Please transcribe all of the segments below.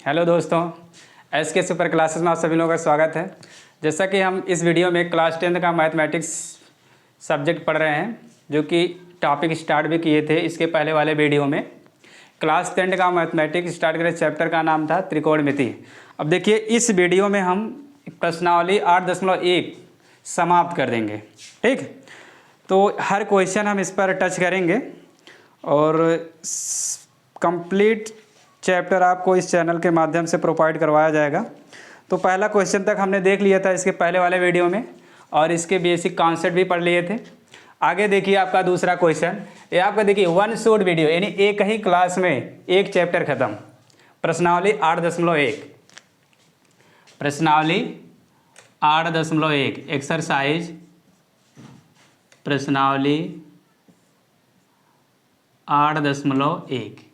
Hello दोस्तों, SK super classes में आप सभी लोगों का स्वागत है। जैसा कि हम इस वीडियो में क्लास 10 का मैथमेटिक्स सब्जेक्ट पढ़ रहे हैं, जो कि टॉपिक स्टार्ट भी किए थे इसके पहले वाले वीडियो में। क्लास 10 का मैथमेटिक्स स्टार्ट करें, चैप्टर का नाम था त्रिकोणमिति। अब देखिए, इस वीडियो में हम प्रश्नावली 8.1 समाप्त कर देंगे। ठीक, तो हर क्वेश्चन हम इस पर टच करेंगे और कंप्लीट चैप्टर आपको इस चैनल के माध्यम से प्रोवाइड करवाया जाएगा। तो पहला क्वेश्चन तक हमने देख लिया था इसके पहले वाले वीडियो में और इसके बेसिक कॉन्सेप्ट भी पढ़ लिए थे। आगे देखिए आपका दूसरा क्वेश्चन, ये आपका देखिए वन शॉट वीडियो, यानी एक ही क्लास में एक चैप्टर खत्म। प्रश्नावली 8.1, प्रश्नावली 8.1 एक्सरसाइज, प्रश्नावली 8.1,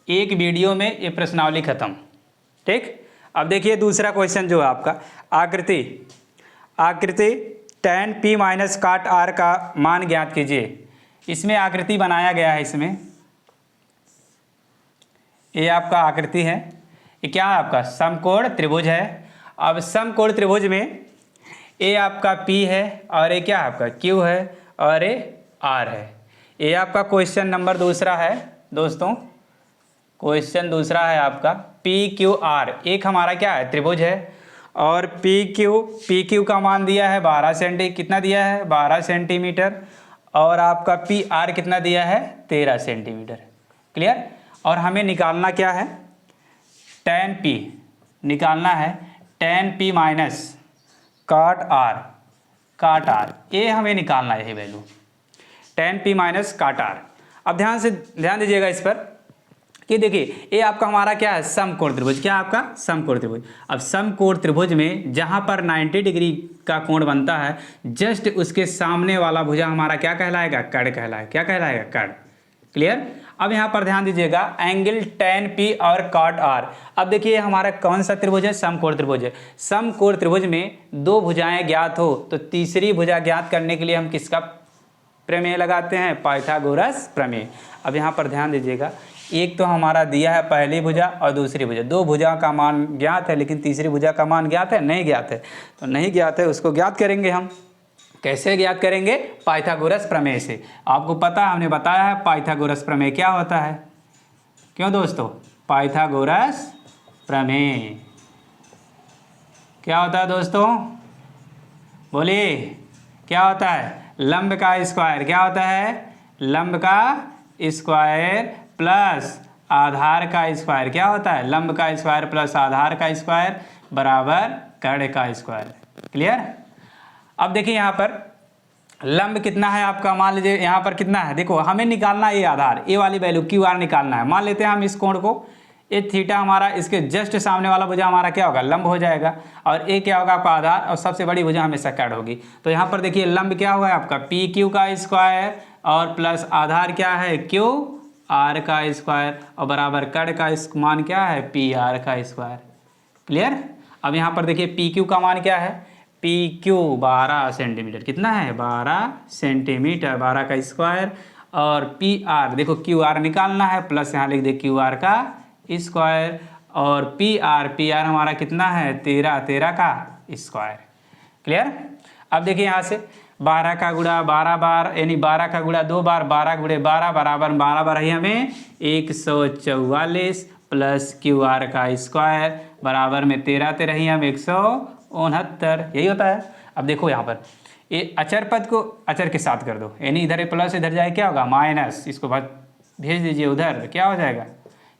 एक वीडियो में ये प्रश्नावली खत्म। ठीक, अब देखिए दूसरा क्वेश्चन जो है आपका, आकृति tan p माइनस काट r का मान ज्ञात कीजिए। इसमें आकृति बनाया गया है, इसमें ये आपका आकृति है, ये क्या है आपका समकोण त्रिभुज है। अब समकोण त्रिभुज में ये आपका p है और ये क्या है आपका q है और ये r है। ये आपका क्वेश्चन नंबर दूसरा है दोस्तों। क्वेश्चन दूसरा है आपका PQR, एक हमारा क्या है त्रिभुज है और PQ का मान दिया है 12 सेंटीमीटर, कितना दिया है 12 सेंटीमीटर, और आपका PR कितना दिया है 13 सेंटीमीटर। क्लियर। और हमें निकालना क्या है, tan P निकालना है, tan P माइनस काट R, ये हमें निकालना है वैल्यू, tan P माइनस काट R। अब ध्यान दीजिएगा इस पर कि देखिए ये आपका हमारा क्या है समकोण त्रिभुज, क्या आपका समकोण त्रिभुज। अब समकोण त्रिभुज में जहाँ पर 90 डिग्री का कोण बनता है, जस्ट उसके सामने वाला भुजा हमारा क्या कहलाएगा, कर्ण कहलाएगा। क्या कहलाएगा, कर्ण। क्लियर। अब यहाँ पर ध्यान दीजिएगा, एंगल tan P और काट R। अब देखिए हमारा कौन सा त्रिभुज है, समकोण त्रिभुज है। समकोण त्रिभुज में दो भुजाएं ज्ञात हो तो तीसरी भुजा ज्ञात करने के लिए हम किसका प्रमेय लगाते हैं, पाइथागोरस प्रमेय। अब यहाँ पर ध्यान दीजिएगा, एक तो हमारा दिया है पहली भुजा और दूसरी भुजा, दो भुजा का मान ज्ञात है, लेकिन तीसरी भुजा का मान ज्ञात है नहीं ज्ञात है। तो नहीं ज्ञात है उसको ज्ञात करेंगे हम। कैसे ज्ञात करेंगे, पाइथागोरस प्रमेय से। आपको पता है, हमने बताया है पाइथागोरस प्रमेय क्या होता है। क्यों दोस्तों, पाइथागोरस प्रमेय क्या होता है दोस्तों, बोलिए क्या होता है, लंब का स्क्वायर। क्या होता है, लंब का स्क्वायर प्लस आधार का स्क्वायर। क्या होता है, लंब का स्क्वायर प्लस आधार का स्क्वायर बराबर कर्ण का स्क्वायर। क्लियर। अब देखिए यहाँ पर लंब कितना है आपका, मान लीजिए यहाँ पर कितना है, देखो हमें निकालना है ये आधार, ये वाली वैल्यू QR निकालना है। मान लेते हैं हम इस कोण को, ये थीटा हमारा, इसके जस्ट सामने वाला भुजा हमारा क्या होगा, लंब हो जाएगा, और ये क्या होगा आपका आधार, और सबसे बड़ी भुजा हमेशा कर्ण होगी। तो यहाँ पर देखिए लंब क्या हुआ है आपका PQ का स्क्वायर और प्लस आधार क्या है QR का स्क्वायर और बराबर कर्ण का मान क्या है PR का स्क्वायर। क्लियर। अब यहाँ पर देखिए PQ का मान क्या है, PQ 12 सेंटीमीटर, कितना है 12 सेंटीमीटर, 12 का स्क्वायर, और PR देखो QR निकालना है, प्लस यहाँ लिख दे QR का स्क्वायर, और PR हमारा कितना है 13 का स्क्वायर। क्लियर। अब देखिए यहाँ से 12 का गुणा 12 बार, यानी 12 का गुणा 2 बार, 12 गुणे 12 बराबर 12 बार ही हमें 144 प्लस QR का स्क्वायर बराबर में 13 ही हम 169, यही होता है। अब देखो यहाँ पर ये अचर पद को अचर के साथ कर दो, यानी इधर प्लस इधर जाए क्या होगा माइनस, इसको भेज दीजिए उधर, क्या हो जाएगा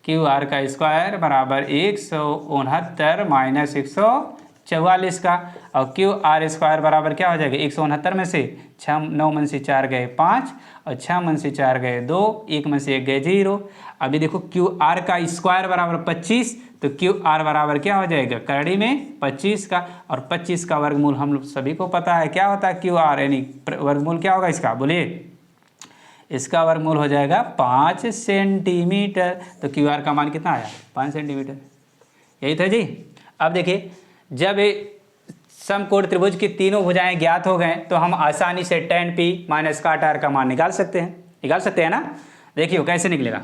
QR का स्क्वायर बराबर 169 माइनस 144 का, और QR स्क्वायर बराबर क्या हो जाएगा 169 में से 9 मन से 4 गए 5 और 6 मन से 4 गए 2, 1 मन से 1 गए 0। अभी देखो QR का स्क्वायर बराबर 25, तो QR बराबर क्या हो जाएगा कड़ी में 25 का, और 25 का वर्गमूल हम लोग सभी को पता है क्या होता है QR, यानी वर्गमूल क्या होगा इसका, बोलिए इसका वर्गमूल हो जाएगा 5 सेंटीमीटर। तो QR का मान कितना आया 5 सेंटीमीटर, यही था जी। अब देखिए जब समकोण त्रिभुज की तीनों भुजाएं ज्ञात हो गए तो हम आसानी से tan P माइनस काट R का मान निकाल सकते हैं ना। देखिए कैसे निकलेगा,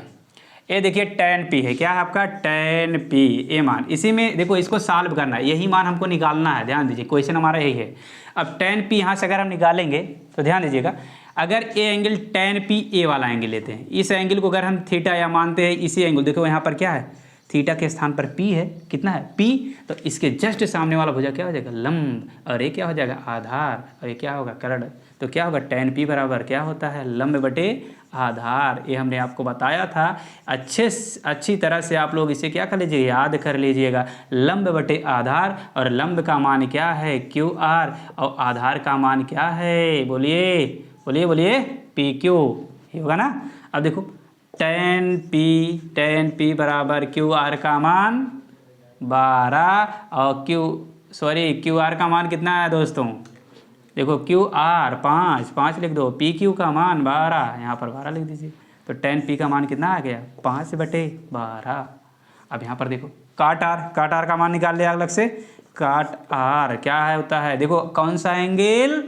ये देखिए tan p है, क्या है आपका tan p, ये मान। इसी में देखो इसको सॉल्व करना है, यही मान हमको निकालना है, ध्यान दीजिए क्वेश्चन हमारा यही है। अब tan p यहाँ से अगर हम निकालेंगे तो ध्यान दीजिएगा, अगर ए एंगल tan p ए वाला एंगल लेते हैं, इस एंगल को अगर हम थीटा या मानते हैं इसी एंगल, देखो यहाँ पर क्या है, थीटा के स्थान पर p है, कितना है p, तो इसके जस्ट सामने वाला भुजा क्या हो जाएगा, लंब, और ये क्या हो जाएगा, आधार, और ये क्या होगा, कर्ण। तो क्या होगा, tan p बराबर क्या होता है, लंब बटे आधार। ये हमने आपको बताया था, अच्छी तरह से आप लोग इसे क्या कर लीजिए, याद कर लीजिएगा। लंब बटे आधार, और लंब का मान क्या है, क्यू आर, और आधार का मान क्या है, बोलिए बोलिए बोलिए, पी क्यू, ये होगा ना। अब देखो tan p बराबर क्यू आर का मान 12, और क्यू आर का मान कितना है दोस्तों, देखो क्यू आर 5 लिख दो, पी क्यू का मान 12, यहाँ पर 12 लिख दीजिए। तो tan p का मान कितना आ गया, 5/12। अब यहाँ पर देखो काट आर का मान निकाल लिया अलग से। काट आर क्या है होता है, देखो कौन सा एंगल,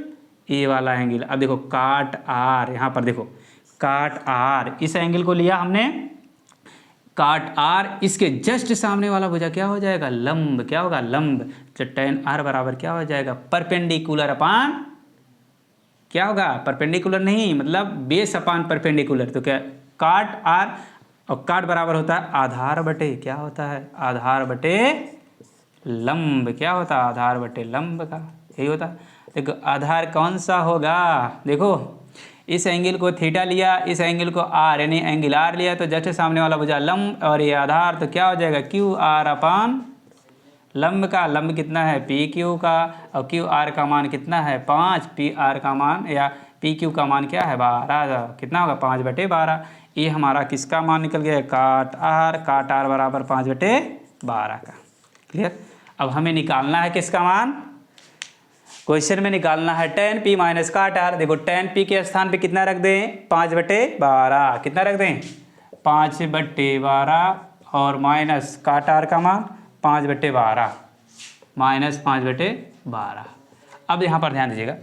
ए वाला एंगल। अब देखो काट आर, यहाँ पर देखो काट आर, इस एंगल को लिया हमने, काट आर, इसके जस्ट सामने वाला भुजा क्या हो जाएगा, लंब, क्या होगा, लंब। तो tan r बराबर क्या हो जाएगा, परपेंडिकुलर अपान, क्या होगा, परपेंडिकुलर नहीं, मतलब बेस अपान परपेंडिकुलर। तो क्या, काट आर, और काट बराबर होता है आधार बटे, क्या होता है, आधार बटे लंब, क्या होता है, आधार बटे लंब का, यही होता है। देखो आधार कौन सा होगा, देखो इस एंगल को थीटा लिया, इस एंगल को आर यानी एंगल आर लिया, तो जस्ट सामने वाला भुजा लंब, और ये आधार, तो क्या हो जाएगा, क्यू आर अपान लंब का, लंब कितना है, पी क्यू का, और क्यू आर का मान कितना है, 5, पी आर का मान या पी क्यू का मान क्या है, 12, कितना होगा, 5/12। ये हमारा किसका मान निकल गया, काट आर बराबर 5/12 का। क्लियर। अब हमें निकालना है किसका मान, क्वेश्चन में निकालना है tan p माइनस काट आर। देखो tan p के स्थान पे कितना रख दें, 5/12, कितना रख दें, 5/12, और माइनस काट आर का मान 5/12, माइनस 5/12। अब यहाँ पर ध्यान दीजिएगा,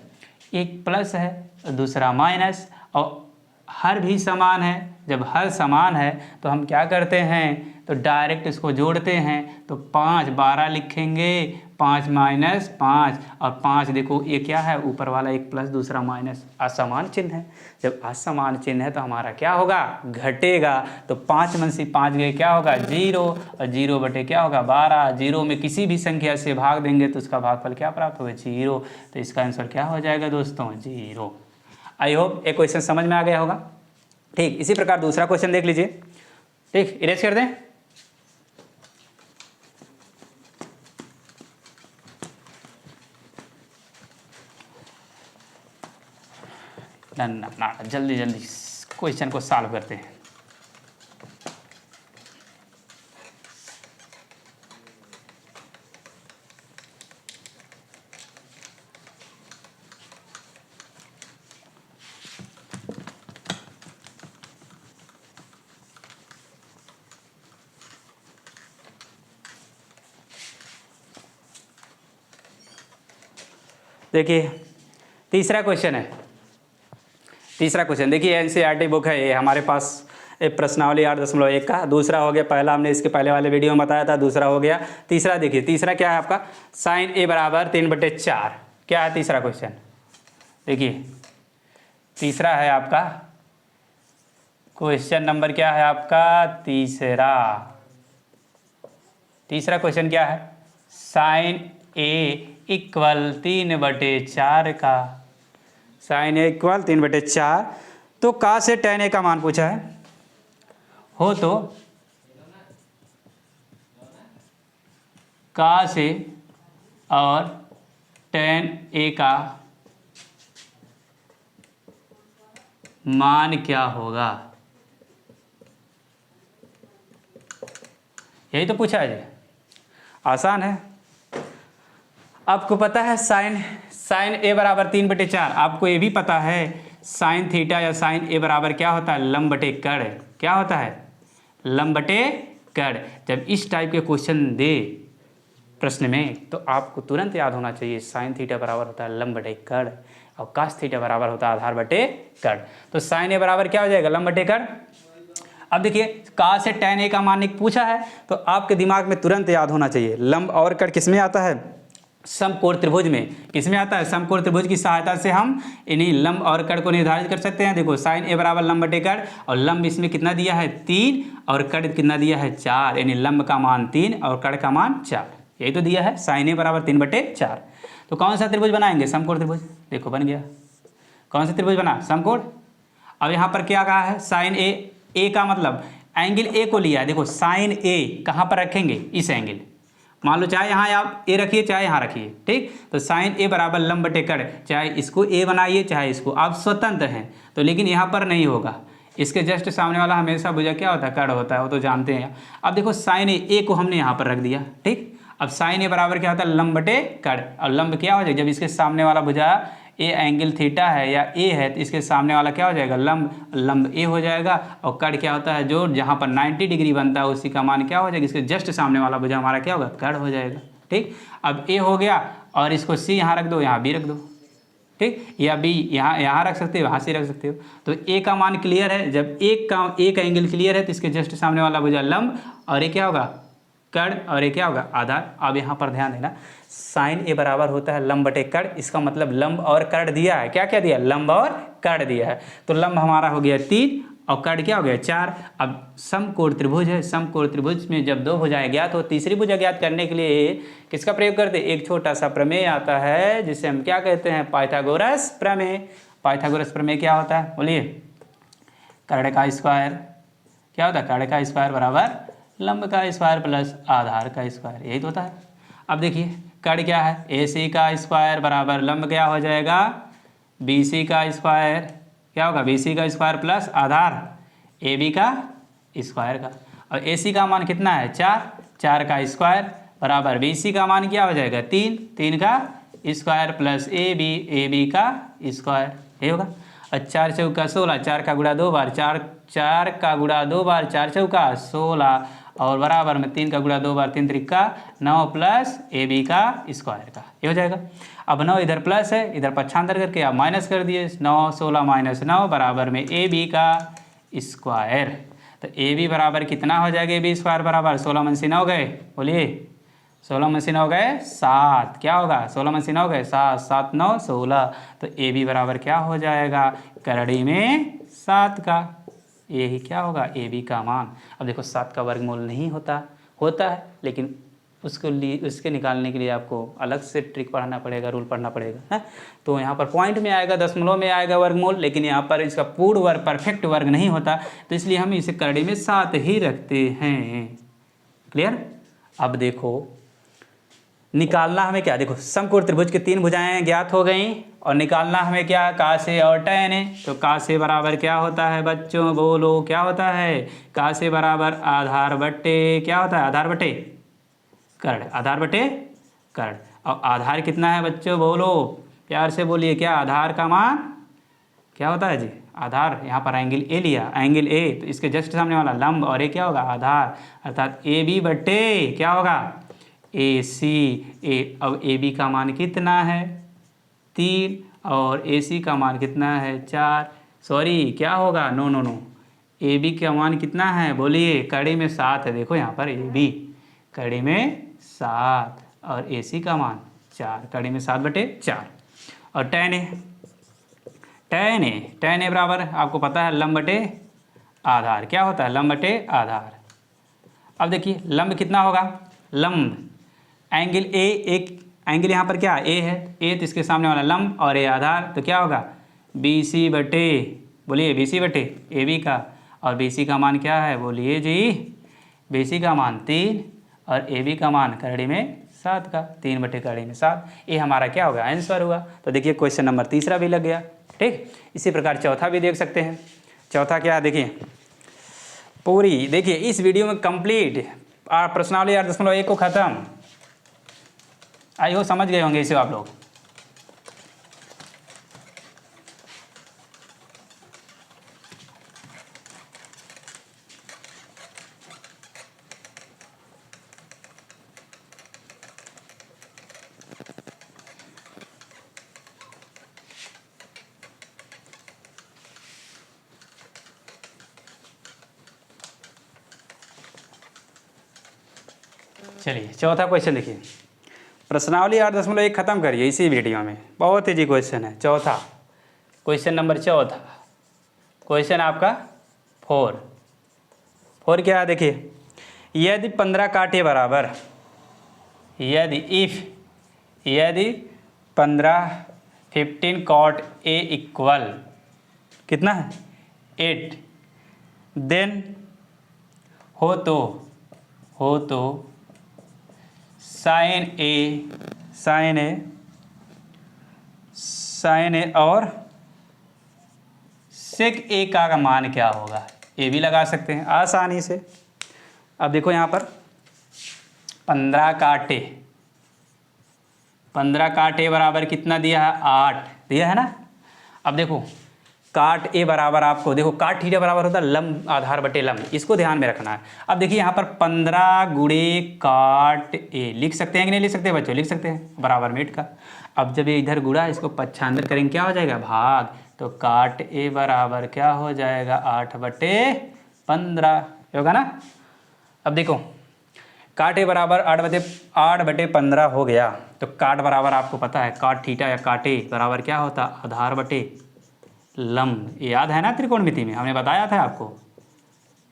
एक प्लस है दूसरा माइनस, और हर भी समान है। जब हर समान है तो हम क्या करते हैं, तो डायरेक्ट इसको जोड़ते हैं। तो 5/12 लिखेंगे, 5 माइनस 5, और 5 देखो ये क्या है, ऊपर वाला एक प्लस दूसरा माइनस, असमान चिन्ह है। जब असमान चिन्ह है तो हमारा क्या होगा, घटेगा। तो 5 में से 5 गए, क्या होगा, 0, और 0 बटे क्या होगा, 12। 0 में किसी भी संख्या से भाग देंगे तो उसका भागफल क्या प्राप्त होगा, 0। तो इसका आंसर क्या हो जाएगा दोस्तों, 0। आई होप एक क्वेश्चन समझ में आ गया होगा। ठीक, इसी प्रकार दूसरा क्वेश्चन देख लीजिए। ठीक, इरेज कर दें। ना जल्दी जल्दी क्वेश्चन को सॉल्व करते हैं। देखिए तीसरा क्वेश्चन है। तीसरा क्वेश्चन देखिए, एनसीईआरटी बुक है ये हमारे पास, एक प्रश्नावली 8.1 का। दूसरा हो गया, पहला हमने इसके पहले वाले वीडियो में बताया था, दूसरा हो गया। तीसरा देखिए, तीसरा क्या है आपका, साइन ए बराबर 3/4। क्या है तीसरा क्वेश्चन, देखिए तीसरा है आपका क्वेश्चन नंबर क्या है आपका, तीसरा क्वेश्चन क्या है, साइन ए इक्वल 3/4 का, साइन ए इक्वल 3/4। तो का से tan ए का मान पूछा है, हो तो का से और tan ए का मान क्या होगा, यही तो पूछा है जी। आसान है, आपको पता है साइन ए बराबर 3/4। आपको ये भी पता है साइन थीटा या साइन ए बराबर क्या होता है, लंब बटे कर्ण। क्या होता है, लंब बटे कर्ण। जब इस टाइप के क्वेश्चन दे प्रश्न में तो आपको तुरंत याद होना चाहिए साइन थीटा बराबर होता है लंब बटे कर्ण, और कास थीटा बराबर होता है आधार बटे कर्ण। तो साइन ए बराबर क्या हो जाएगा, लंब बटे कर्ण। अब देखिए का से tan a का मान एक पूछा है, तो आपके दिमाग में तुरंत याद होना चाहिए लंब और कड़ किस में आता है, समकोण त्रिभुज में। किस में आता है, समकोण त्रिभुज की सहायता से हम इन्हीं लंब और कड़ को निर्धारित कर सकते हैं। देखो साइन ए बराबर लंब बटे कड़, और लंब इसमें कितना दिया है 3 और कड़ कितना दिया है 4, यानी लंब का मान 3 और कड़ का मान 4, यही तो दिया है साइन ए बराबर 3/4। तो कौन सा त्रिभुज बनाएंगे, समकोण त्रिभुज। देखो बन गया, कौन सा त्रिभुज बना, समकोण। अब यहाँ पर क्या कहा है, साइन ए का मतलब एंगल ए को लिया है। देखो साइन ए कहाँ पर रखेंगे, इस एंगल, मान लो चाहे यहाँ आप ए रखिए चाहे यहाँ रखिए, ठीक। तो साइन ए बराबर लंब बटे कड़, चाहे इसको ए बनाइए चाहे इसको, आप स्वतंत्र हैं। तो लेकिन यहाँ पर नहीं होगा, इसके जस्ट सामने वाला हमेशा भुजा क्या होता है, कड़ होता है, वो तो जानते हैं। अब देखो साइन ए को हमने यहाँ पर रख दिया, ठीक। अब साइन ए बराबर क्या होता है, लंब बटे कड़, और लंब क्या हो जाएगा, जब इसके सामने वाला भुजा ए एंगल थीटा है या ए है, तो इसके सामने वाला क्या हो जाएगा, लंब, लंब ए हो जाएगा। और कड़ क्या होता है, जो जहाँ पर 90 डिग्री बनता है उसी का मान क्या हो जाएगा, इसके जस्ट सामने वाला भुजा हमारा क्या होगा, कड़ हो जाएगा, ठीक। अब ए हो गया, और इसको सी यहाँ रख दो, यहाँ बी रख दो, ठीक, या बी यहाँ रख सकते हो, यहाँ से रख सकते हो। तो ए का मान क्लियर है, जब एक का एंगल क्लियर है तो इसके जस्ट सामने वाला भुजा लंब, और ये क्या होगा, कड़, और ये क्या होगा, आधार। अब यहाँ पर ध्यान देना, साइन ए बराबर होता है लंब बटे कड़, इसका मतलब लंब और कड़ दिया है, क्या क्या दिया, लंब और कड़ दिया है। तो लंब हमारा हो गया 3 और कड़ क्या हो गया 4। अब समकोण त्रिभुज है, समकोण त्रिभुज में जब दो भुजाएं ज्ञात हो, तीसरी भुजा ज्ञात करने के लिए किसका प्रयोग करते हैं, एक छोटा सा प्रमेय आता है जिसे हम क्या कहते हैं, पाइथागोरस प्रमेय। पाइथागोरस प्रमेय क्या होता है, बोलिए, कड़ का स्क्वायर क्या होता है, कड़ का स्क्वायर बराबर लंब का स्क्वायर प्लस आधार का स्क्वायर, यही तो होता है। अब देखिए कड़ क्या है, ए सी का स्क्वायर बराबर लंब क्या हो जाएगा, बी सी का स्क्वायर, क्या होगा, बी सी का स्क्वायर प्लस आधार ए बी का स्क्वायर का। और ए सी का मान कितना है 4, 4 का स्क्वायर बराबर बी सी का मान क्या हो जाएगा 3, 3 का स्क्वायर प्लस ए बी का स्क्वायर, ये होगा। और 4 चौका 16, 4 का गुणा 2 बार, 4 का गुणा 2 बार, 4 चौका 16, और बराबर में 3 का गुणा 2 बार, 3 त्रिका 9 प्लस ए बी का स्क्वायर का, ये हो जाएगा। अब 9 इधर प्लस है, इधर पक्षांतर करके आप माइनस कर दिए, 9 16 माइनस 9 बराबर में ए बी का स्क्वायर। तो ए बी बराबर कितना हो जाएगा, ए बी स्क्वायर बराबर 16 में से 9 गए, बोलिए 16 में से 9 गए 7, क्या होगा, 16 में से 9 गए 7, 7 9 16। तो ए बी बराबर क्या हो जाएगा, करड़ी में 7 का, यही क्या होगा, ए बी का मान। अब देखो 7 का वर्गमूल नहीं होता है, लेकिन उसके निकालने के लिए आपको अलग से ट्रिक पढ़ना पड़ेगा, रूल पढ़ना पड़ेगा, है। तो यहाँ पर पॉइंट में आएगा, दशमलव में आएगा वर्गमूल, लेकिन यहाँ पर इसका पूर्ण वर्ग, परफेक्ट वर्ग नहीं होता, तो इसलिए हम इसे करड़ी में 7 ही रखते हैं। क्लियर। अब देखो निकालना हमें क्या, देखो समकोण त्रिभुज की 3 भुजाएं ज्ञात हो गई, और निकालना हमें क्या, का से और tan है। तो का से बराबर क्या होता है बच्चों, बोलो क्या होता है, का से बराबर आधार बट्टे, क्या होता है, आधार बटे कर्ण, आधार बटे कर्ण। और आधार कितना है बच्चों, बोलो प्यार से बोलिए, क्या आधार का मान क्या होता है जी, आधार। यहाँ पर एंगल ए लिया, एंगल ए, तो इसके जस्ट सामने वाला लंब, और ये क्या होगा आधार, अर्थात ए बी बट्टे क्या होगा, ए सी ए। अब ए बी का मान कितना है 3, और ए सी का मान कितना है 4, सॉरी क्या होगा, no no no, A B का मान कितना है, बोलिए कड़ी में 7 है, देखो यहाँ पर ए बी कड़ी में 7, और ए सी का मान 4, कड़ी में 7/4। और tan ए बराबर आपको पता है लंब बटे आधार, क्या होता है, लंब बटे आधार। अब देखिए लंब कितना होगा, लंब एंगल ए, एक एंगल यहाँ पर क्या ए है, ए तो इसके सामने वाला लंब, और ए आधार, तो क्या होगा बी सी बटे, बोलिए बी सी बटे ए बी का। और बी सी का मान क्या है, बोलिए जी, बी सी का मान 3, और ए बी का मान करड़ी में 7 का, 3 बटे करड़ी में 7, ये हमारा क्या होगा, आंसर हुआ। तो देखिए क्वेश्चन नंबर तीसरा भी लग गया, ठीक। इसी प्रकार चौथा भी देख सकते हैं। चौथा क्या है, देखिए पूरी, देखिए इस वीडियो में कंप्लीट प्रश्नावली 8.1 को खत्म, आई हो समझ गए होंगे इसे आप लोग। चलिए चौथा क्वेश्चन देखिए, प्रश्नावली 8.1 खत्म करिए इसी वीडियो में, बहुत ईजी क्वेश्चन है। चौथा क्वेश्चन नंबर चौथा, क्वेश्चन आपका 4 क्या है देखिए, यदि 15 काटे बराबर, यदि 15 कॉट ए इक्वल कितना है 8, देन हो तो साइन ए और सेक ए का मान क्या होगा, ये भी लगा सकते हैं आसानी से। अब देखो यहाँ पर 15 काटे बराबर कितना दिया है 8 दिया है ना। अब देखो काट ए बराबर, आपको देखो काट थीटा बराबर होता है लंब आधार बटे लंब, इसको ध्यान में रखना है। अब देखिए यहाँ पर 15 गुणे काट ए लिख सकते हैं कि नहीं लिख सकते बच्चों, लिख सकते हैं बराबर मीट का। अब जब ये इधर गुणा इसको पक्षांतर करेंगे क्या हो जाएगा भाग, तो काट ए बराबर क्या हो जाएगा 8/15 होगा ना। अब देखो काट ए बराबर 8/15 हो गया, तो काट बराबर आपको पता है काट थीटा या काट ए बराबर क्या होता आधार बटे लंब, याद है ना त्रिकोणमिति में हमने बताया था आपको,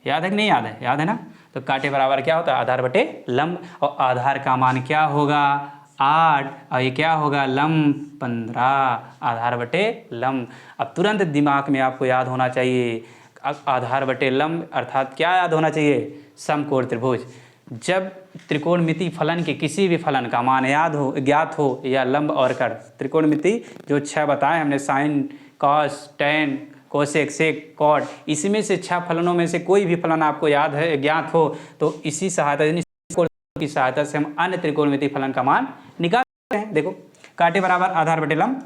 याद है कि नहीं याद है, याद है ना। तो काटे बराबर क्या होता है आधार बटे लंब, और आधार का मान क्या होगा 8 और ये क्या होगा लंब 15, आधार बटे लंब। अब तुरंत दिमाग में आपको याद होना चाहिए आधार बटे लंब अर्थात क्या याद होना चाहिए, समकोण त्रिभुज। जब त्रिकोणमिति फलन के किसी भी फलन का मान ज्ञात हो या लंब और कर्ण, त्रिकोणमिति जो 6 बताए हमने, sine cos tan cosec sec cot, इसमें से 6 फलनों में से कोई भी फलन आपको याद है ज्ञात हो, तो इसी सहायता की सहायता से हम अन्य त्रिकोणमिति फलन का मान निकाल सकते हैं। देखो काटे बराबर आधार बटे लंब,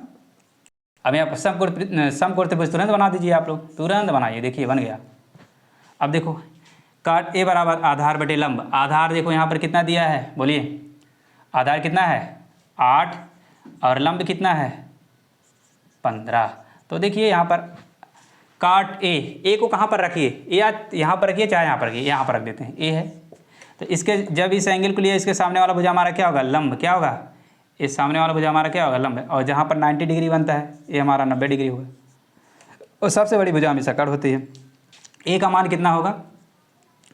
अब यहाँ पर समकोण त्रिभुज तुरंत बना दीजिए आप लोग, तुरंत बनाइए, देखिए बन गया। अब देखो काट ए बराबर आधार बटे लंब, आधार देखो यहाँ पर कितना दिया है बोलिए, आधार कितना है 8 और लंब कितना है 15। तो देखिए यहाँ पर काट ए को कहाँ पर रखिए, ए यहाँ पर रखिए चाहे यहाँ पर रखिए, यहाँ पर रख देते हैं ए है। तो इसके जब इस एंगल को लिए इसके सामने वाला भुजा हमारा क्या होगा लंब, क्या होगा इस सामने वाला भुजा हमारा क्या होगा लंब, और जहाँ पर 90 डिग्री बनता है ये हमारा 90 डिग्री होगा, और सबसे बड़ी भुजा हमेशा कट होती है। ए का मान कितना होगा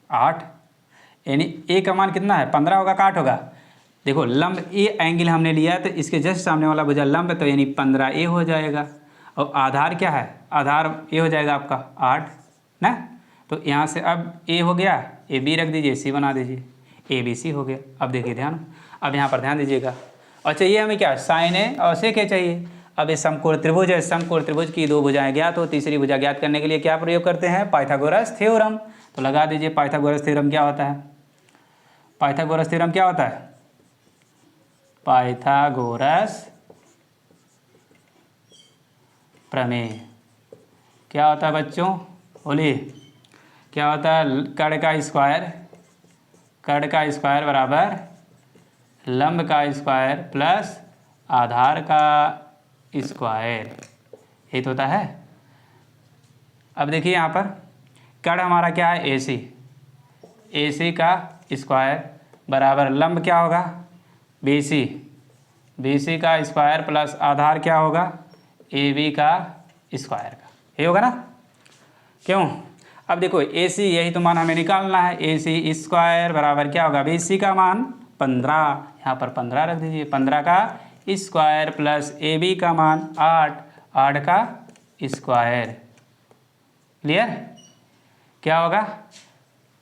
8, यानी ए का मान कितना है 15 होगा, काट होगा। देखो लंब ए एंगल हमने लिया है तो इसके जस्ट सामने वाला भुजा लंब, तो यानी 15 ए हो जाएगा, और आधार क्या है आधार ए हो जाएगा आपका 8 ना। तो यहाँ से अब ए हो गया, ए बी रख दीजिए, सी बना दीजिए, ए बी सी हो गया। अब देखिए ध्यान, अब यहाँ पर ध्यान दीजिएगा, और चाहिए हमें क्या साइन ए और सेक ए चाहिए। अब ये समकोण त्रिभुज है, समकोण त्रिभुज की 2 भुजाएं ज्ञात हो, तीसरी भुजा ज्ञात करने के लिए क्या प्रयोग करते हैं पाइथागोरस थ्योरम। तो लगा दीजिए पाइथागोरस थ्योरम क्या होता है, पाइथागोरस थ्योरम क्या होता है, पाइथागोरस प्रमेय क्या होता है बच्चों बोलिए, क्या होता है कर्ण का स्क्वायर बराबर लंब का स्क्वायर प्लस आधार का स्क्वायर, ये तो होता है। अब देखिए यहाँ पर कर्ण हमारा क्या है AC का स्क्वायर बराबर लंब क्या होगा BC का स्क्वायर प्लस आधार क्या होगा AB का स्क्वायर का, ये होगा ना। क्यों, अब देखो AC यही तो मान हमें निकालना है, AC स्क्वायर बराबर क्या होगा BC का मान 15, यहाँ पर 15 रख दीजिए, 15 का स्क्वायर प्लस AB का मान 8 का स्क्वायर, क्लियर। क्या होगा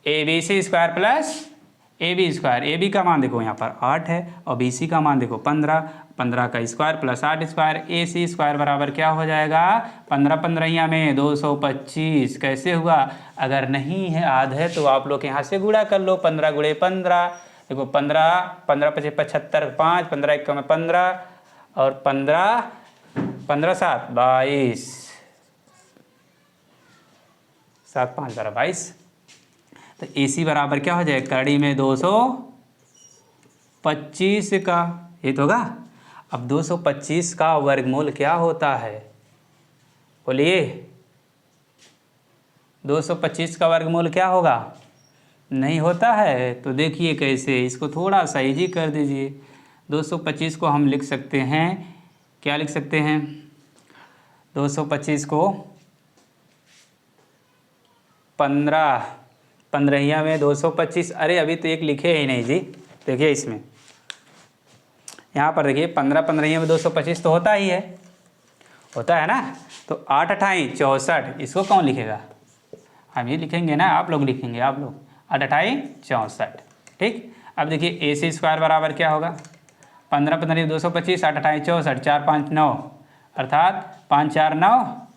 ABC square plus AB square, AB का मान देखो यहाँ पर 8 है और BC का मान देखो 15 का square plus 8 square, AC square बराबर क्या हो जाएगा 15 में 225। कैसे हुआ, अगर नहीं है आध है तो आप लोग यहाँ से गुणा कर लो, 15 गुणे 15, देखो 15 5 75 5, 15 1 में 15 और 15 7 22, 7 5 22। तो AC बराबर क्या हो जाएगा कड़ी में 225 का, ये तो होगा। अब 225 का वर्गमूल क्या होता है बोलिए, 225 का वर्गमूल क्या होगा नहीं होता है तो देखिए कैसे, इसको थोड़ा सा इजी कर दीजिए। 225 को हम लिख सकते हैं, क्या लिख सकते हैं, 225 को 15, 15 में 225, अरे अभी तो एक लिखे ही नहीं जी। देखिए इसमें, यहाँ पर देखिए 15 15 में 225 तो होता ही है, होता है ना। तो 8 अठाई 64, इसको कौन लिखेगा, हम ही लिखेंगे ना, आप लोग लिखेंगे, आप लोग 8 अठाई 64। ठीक, अब देखिए ए सी स्क्वायर बराबर क्या होगा, 15 15 225, 8 अठाई 64, 4 5 9, अर्थात 5 4 9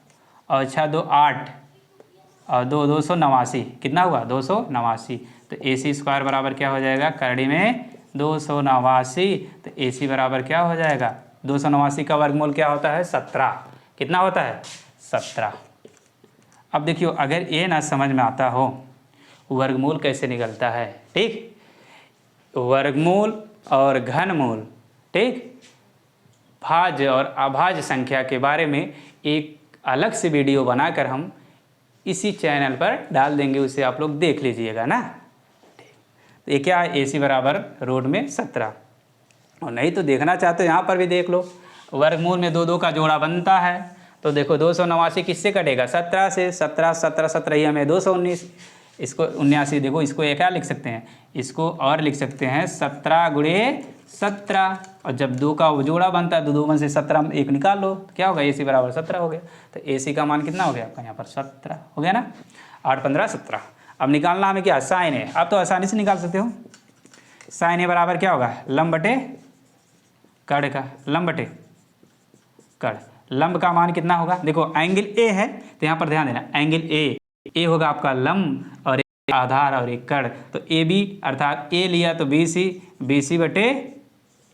और 6 2 8 और 2 289, कितना हुआ 289। तो ए सी स्क्वायर बराबर क्या हो जाएगा, करड़ी में 289। तो ए सी बराबर क्या हो जाएगा, 289 का वर्गमूल क्या होता है 17, कितना होता है 17। अब देखियो, अगर ये ना समझ में आता हो वर्गमूल कैसे निकलता है, ठीक, वर्गमूल और घनमूल, ठीक, भाज्य और अभाज्य संख्या के बारे में एक अलग से वीडियो बनाकर हम इसी चैनल पर डाल देंगे, उसे आप लोग देख लीजिएगा ना। तो ये क्या है, ए सी बराबर रूट में 17, और नहीं तो देखना चाहते हो यहाँ पर भी देख लो, वर्गमूल में 2 2 का जोड़ा बनता है। तो देखो 289 किससे कटेगा, 17 से, 17 17 17 में 219, इसको 79, देखो इसको ये क्या लिख सकते हैं, इसको और लिख सकते हैं 17 गुणे 17, और जब 2 का जोड़ा बनता है तो 2 में से 17 एक निकाल लो, तो क्या होगा, ए सी बराबर 17 हो गया। तो ए सी का मान कितना हो गया आपका यहाँ पर 17 हो गया ना, 8 15 17। अब निकालना हमें क्या, साइन है, आप तो आसानी से निकाल सकते हो। साइन ए बराबर क्या होगा, लंब बटे कड़ का, लंब बटे कड़, लंब का मान कितना होगा, देखो एंगल ए है तो यहाँ पर ध्यान देना, एंगल ए होगा आपका लंब और एक आधार और एक कड़, तो ए बी अर्थात ए लिया तो बी सी बटे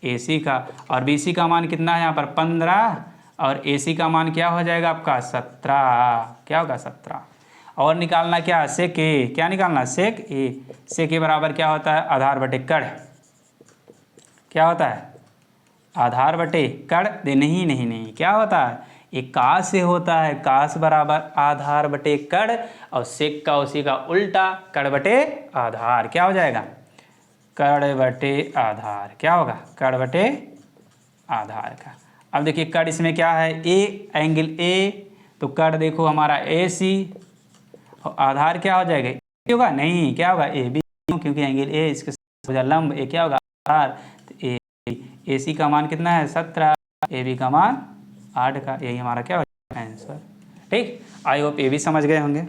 ए सी का, और बी सी का मान कितना है यहाँ पर 15, और ए सी का मान क्या हो जाएगा आपका 17, क्या होगा 17। और निकालना क्या, सेक ए, क्या निकालना, सेक ए बराबर क्या होता है, आधार बटे कड़, क्या होता है, आधार बटे कड़ दे, नहीं क्या होता है, एक काश से होता है, काश बराबर आधार बटे कड़, और सेक का उसी का उल्टा, कड़ बटे आधार, क्या हो जाएगा, कड़ बटे आधार, क्या होगा, कड़ बटे आधार का। अब देखिए कड़ इसमें क्या है, ए, एंगल ए, तो कड़ देखो हमारा ए सी, और आधार क्या हो जाएगा, ए होगा, नहीं क्या होगा, ए बी, क्योंकि एंगल ए इसके साथ लंब, ए क्या होगा आधार, तो ए सी का मान कितना है 17, ए बी का मान 8 का, यही हमारा क्या होगा आंसर। ठीक, आई होप ये भी समझ गए होंगे।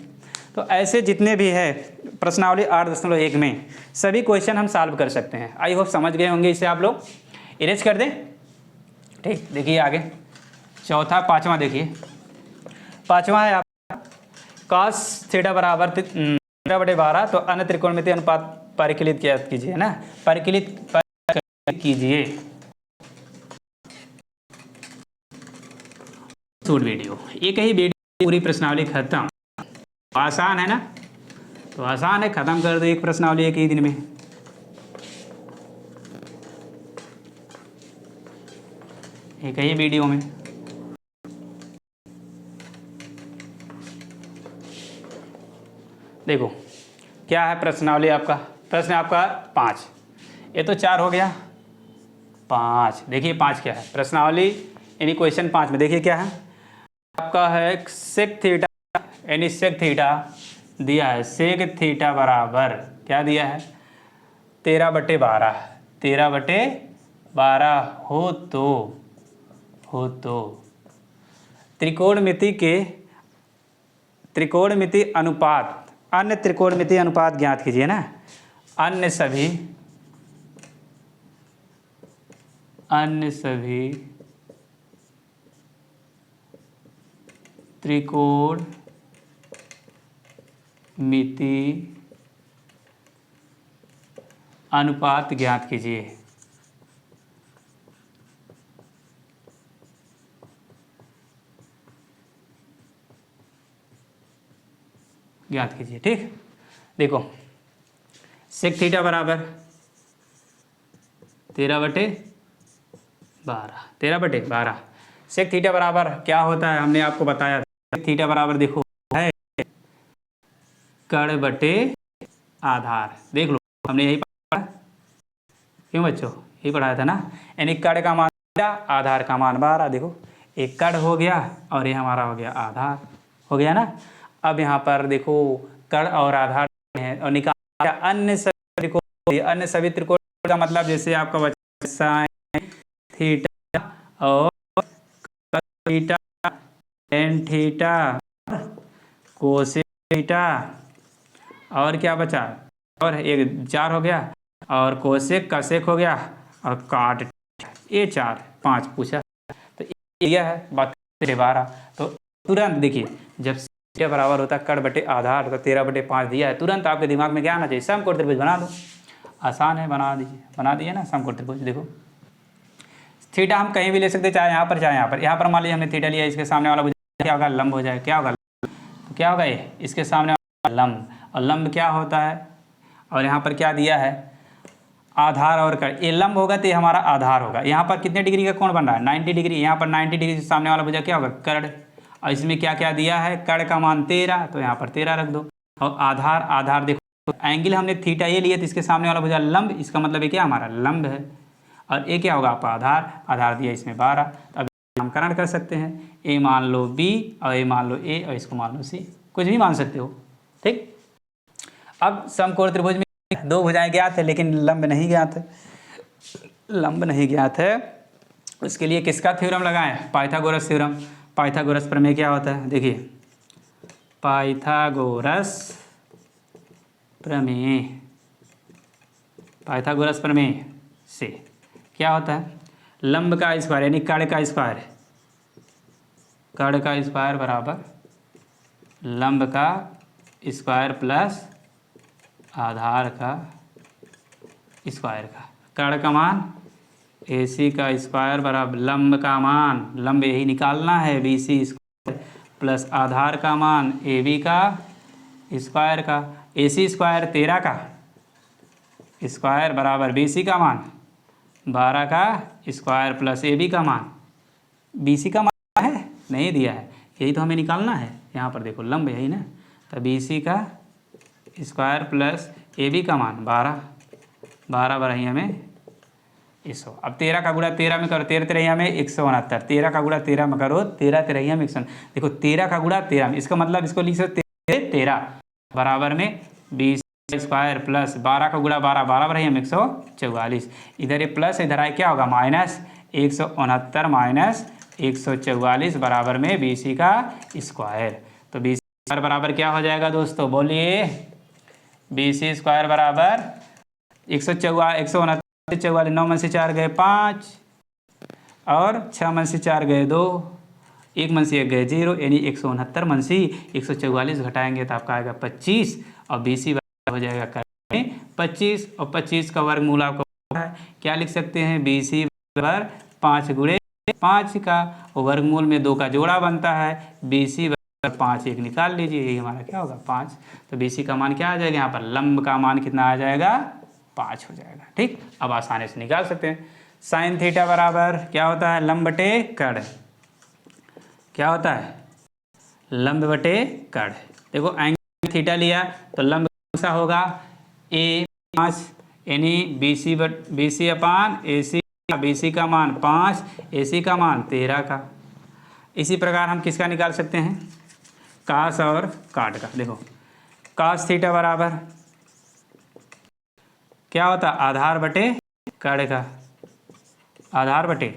तो ऐसे जितने भी है प्रश्नावली 8.1 में सभी क्वेश्चन हम सॉल्व कर सकते हैं, आई होप समझ गए होंगे। इसे आप लोग इरेज कर दें। ठीक, देखिए आगे चौथा, पाँचवा देखिए, पाँचवा है आप cos थीटा बराबर 13/12, तो अन्य त्रिकोणमितीय अनुपात परिकलित कीजिए ना, परिकलित कीजिए। शॉर्ट वीडियो, एक ही वीडियो पूरी प्रश्नावली खत्म, आसान है ना, तो आसान है, खत्म कर दो एक प्रश्नावली एक ही दिन में। एक ही वीडियो में देखो क्या है प्रश्नावली आपका, प्रश्न आपका 5, ये तो 4 हो गया, 5 देखिए 5 क्या है प्रश्नावली, यानी क्वेश्चन 5 में देखिए क्या है आपका, है सेक थीटा, यानी सेक थीटा दिया है, सेक थीटा बराबर क्या दिया है 13/12, 13/12 हो तो त्रिकोणमिति अनुपात, अन्य त्रिकोणमिति अनुपात ज्ञात कीजिए ना, अन्य सभी त्रिकोणमिति अनुपात ज्ञात कीजिए। ठीक, देखो सेक थीटा बराबर 13/12, सेक थीटा बराबर क्या होता है हमने आपको बताया, सेक थीटा बराबर देखो है कड़ बटे आधार। देख लो हमने यही पढ़ा, क्यों बच्चों, यही पढ़ाया था ना। यानी कड़ का मान 13, आधार का मान 12। देखो एक कड़ हो गया और ये हमारा हो गया आधार, हो गया ना। अब यहाँ पर देखो कड़ और आधार है और निकाल अन्य सभी त्रिकोण। अन्य सभी त्रिकोण का मतलब जैसे आपका बचा साइन थीटा और theta, tan theta, cosec theta, और क्या बचा, और एक 4 हो गया, और कोसेक कसेक हो गया, और काट, ये 4 5 पूछा। तो यह है बात 12। तो तुरंत देखिए जब थीटा बराबर होता है कड़ बटे आधार, तो 13/5 दिया है, तुरंत आपके दिमाग में क्या आना चाहिए, समकोण त्रिभुज बना दो। आसान है, बना दीजिए, बना दिए ना समकोण त्रिभुज। देखो थीटा हम कहीं भी ले सकते, चाहे यहाँ पर चाहे यहाँ पर। यहाँ पर मान लीजिए हमने थीटा लिया, इसके सामने वाला भुजा क्या होगा, लंब हो जाएगा। क्या होगा, तो क्या होगा, ये इसके सामने वाला लंब, और लंब क्या होता है, और यहाँ पर क्या दिया है, आधार और कड़। ये लंब होगा तो ये हमारा आधार होगा। यहाँ पर कितने डिग्री का कोण बन रहा है, 90 डिग्री। यहाँ पर 90 डिग्री से सामने वाला भुजा क्या होगा, कड़। और इसमें क्या क्या दिया है, कड़ का मान 13, तो यहाँ पर 13 रख दो। और आधार, आधार देखो एंगल हमने थीटा ये लिए, तो इसके सामने वाला भुजा लंब, इसका मतलब ये क्या हमारा लंब है। और ये क्या होगा आपका आधार, आधार दिया इसमें 12। तो अब नामकरण कर सकते हैं, ए मान लो बी, और ए मान लो ए, और इसको मान लो सी, कुछ भी मान सकते हो। ठीक, अब समकोण त्रिभुज में 2 भुजाएं ज्ञात है लेकिन लंब नहीं ज्ञात है, लंब नहीं ज्ञात है। उसके लिए किसका थ्योरम लगाएं, पाइथागोरस थ्योरम। पाइथागोरस प्रमेय क्या होता है, देखिए पाइथागोरस प्रमेय, पाइथागोरस प्रमेय से क्या होता है, लंब का स्क्वायर यानी कड़ का स्क्वायर, कड़ का स्क्वायर बराबर लंब का स्क्वायर प्लस आधार का स्क्वायर का। कड़ का मान AC का स्क्वायर बराबर लंब का मान, लंब यही निकालना है, BC स्क्वायर प्लस आधार का मान AB का स्क्वायर का। AC स्क्वायर 13 का स्क्वायर बराबर BC का मान 12 का स्क्वायर प्लस AB का मान। BC का मान है नहीं दिया है, यही तो हमें निकालना है। यहाँ पर देखो लंब यही ना, तो BC का स्क्वायर प्लस AB का मान 12, 12 बराही हमें 100। अब 13 का गुणा 13 में करो, 13 तिरहिया में 169, 13 का गुणा 13 में करो, 13 तिरहिया में 100। देखो 13 का गुणा 13 में, इसका मतलब इसको लिख सकते 13 बराबर में 20 स्क्वायर प्लस 12 का गुणा 12, 12 बराही में 144। इधर ये प्लस, इधर आए क्या होगा माइनस, 169 माइनस 144 बराबर में BC का स्क्वायर। तो BC स्क्वायर बराबर क्या हो जाएगा दोस्तों, बोलिए। BC स्क्वायर बराबर 169 44, 9 में से 4 गए 5, और 6 में से 4 गए 2, 1 में से 1 गए 0, यानी 169 में से 144 घटाएंगे तो आपका आएगा 25, और BC हो जाएगा 25, और 25 का वर्गमूल आपको है क्या लिख सकते हैं, BC बराबर 5 गुणे 5 का वर्गमूल में 2 का जोड़ा बनता है, BC बराबर 5, 1 निकाल लीजिए, यही हमारा क्या होगा 5। तो BC का मान क्या आ जाएगा, यहाँ पर लंब का मान कितना आ जाएगा, 5 हो जाएगा। ठीक, अब आसानी से निकाल सकते हैं। साइन थीटा बराबर क्या होता है, लंब बटे कड़। क्या होता है, लंब बटे कड़। देखो एंगल थीटा लिया तो लंब कैसा होगा, A5 यानी BC अपान AC, BC का मान 5, AC का मान 13 का। इसी प्रकार हम किसका निकाल सकते हैं, कास और काट का। देखो कास थीटा बराबर क्या होता है, आधार बटे कड़ का, आधार बटे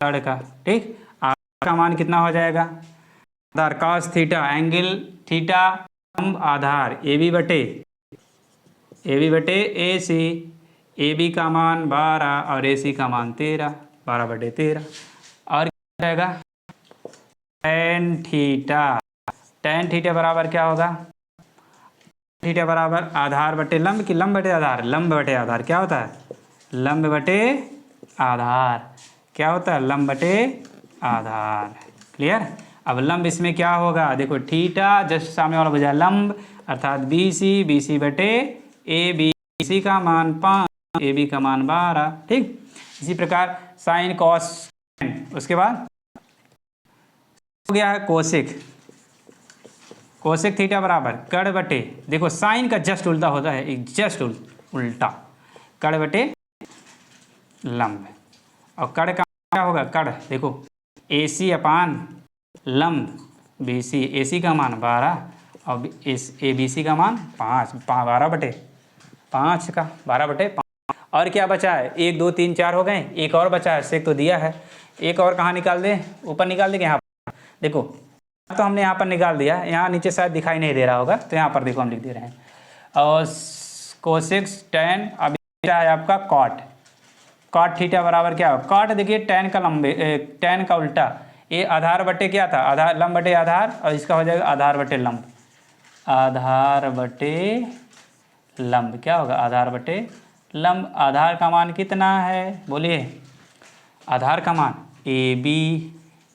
कड़ का। ठीक, आधार का मान कितना हो जाएगा, आधार कास थीटा एंगल थीटा लंब आधार AB बटे AC, AB का मान 12 और AC का मान 13, 12/13। और क्या रहेगा, tan थीटा, tan थीटा बराबर क्या होगा, थीटा बराबर आधार बटे लंब की लंब बटे आधार, लंब बटे आधार क्या होता है, लंब बटे आधार। क्या होता है, लंब बटे आधार। क्लियर। अब लंब इसमें क्या होगा, देखो थीटा जस्ट सामने वाला भुजा लंब अर्थात BC बटे AB, BC का मान 5, AB का मान 12। ठीक, इसी प्रकार साइन कॉस, उसके बाद हो गया है कोसेक। कोसेक थीटा बराबर कड़ बटे, देखो साइन का जस्ट उल्टा होता है, एक जस्ट उल्टा, कड़ बटे लंब। और कड़ का क्या होगा, कड़ देखो AC अपान लंब BC, AC का मान 12 और ABC का मान 5, 12/5 का 12/5। और क्या बचा है, 1 2 3 4 हो गए, एक और बचा है, सेक तो दिया है, एक और कहाँ निकाल दें, ऊपर निकाल देंगे यहाँ पर। देखो तो हमने यहाँ पर निकाल दिया, यहाँ नीचे शायद दिखाई नहीं दे रहा होगा, तो यहाँ पर देखो हम लिख दे रहे हैं। और कोसेक tan, अब है आपका कॉट थीटा बराबर क्या हो, कॉट देखिए tan का लंबे, tan का उल्टा, ये आधार बटे क्या था, आधार लंब बटे आधार, और इसका हो जाएगा आधार बटे लंब, आधार बटे लंब क्या होगा, आधार बटे लंब। आधार का मान कितना है बोलिए, आधार का मान AB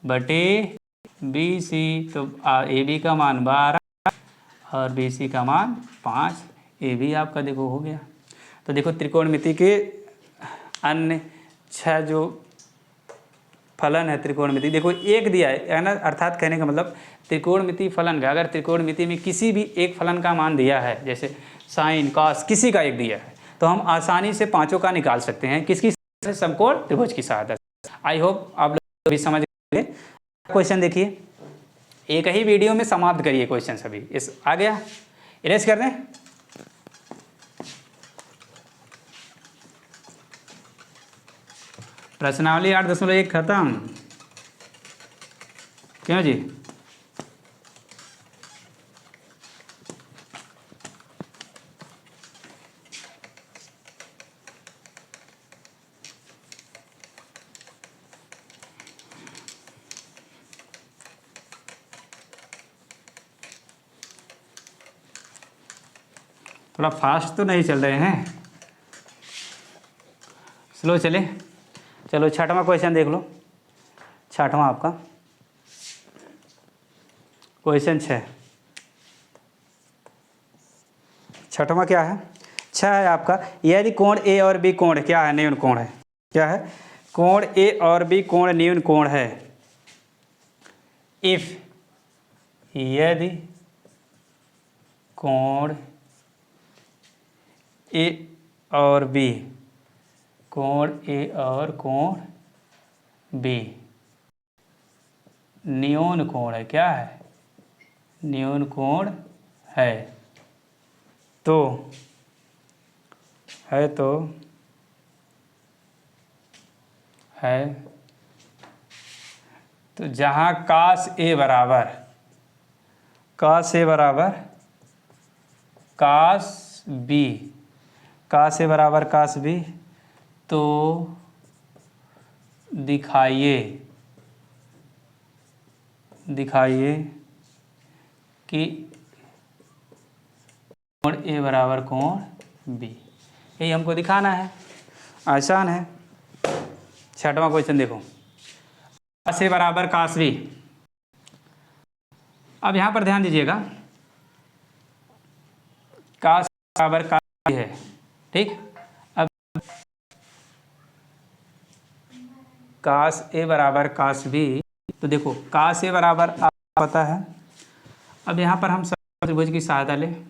बटे BC, तो AB का मान 12 और BC का मान 5, AB आपका देखो हो गया। तो देखो त्रिकोणमिति के अन्य 6 जो फलन है त्रिकोणमिति, देखो एक दिया है ना, अर्थात कहने का मतलब त्रिकोणमिति फलन का, अगर त्रिकोणमिति में किसी भी एक फलन का मान दिया है, जैसे साइन कॉस किसी का एक दिया है, तो हम आसानी से पांचों का निकाल सकते हैं, किसकी, समकोण त्रिभुज की सहायता से। आई होप आप लोग भी समझ गए। क्वेश्चन देखिए, एक ही वीडियो में समाप्त करिए क्वेश्चन सभी, इस आ गया, इरेज कर दें। प्रश्नावली 8.1 खत्म, क्यों जी, थोड़ा फास्ट तो नहीं चल रहे हैं, स्लो चले। चलो 6वां क्वेश्चन देख लो, 6वां आपका क्वेश्चन 6वां क्या है, 6 है आपका, यदि कोण A और B कोण क्या है, न्यून कोण है, क्या है, कोण A और B कोण न्यून कोण है, इफ यदि कोण A और B, कोण A और कोण B न्यून कोण है, क्या है, न्यून कोण है, तो जहाँ cos A बराबर cos A बराबर cos B, तो दिखाइए कि कोण A बराबर कोण B, यही हमको दिखाना है, आसान है। 6वां क्वेश्चन देखो, cos A बराबर cos B, अब यहाँ पर ध्यान दीजिएगा, cos बराबर cos B है, ठीक, अब cos A बराबर cos B, तो देखो cos A बराबर आपको पता है, अब यहाँ पर हम त्रिभुज की सहायता लें,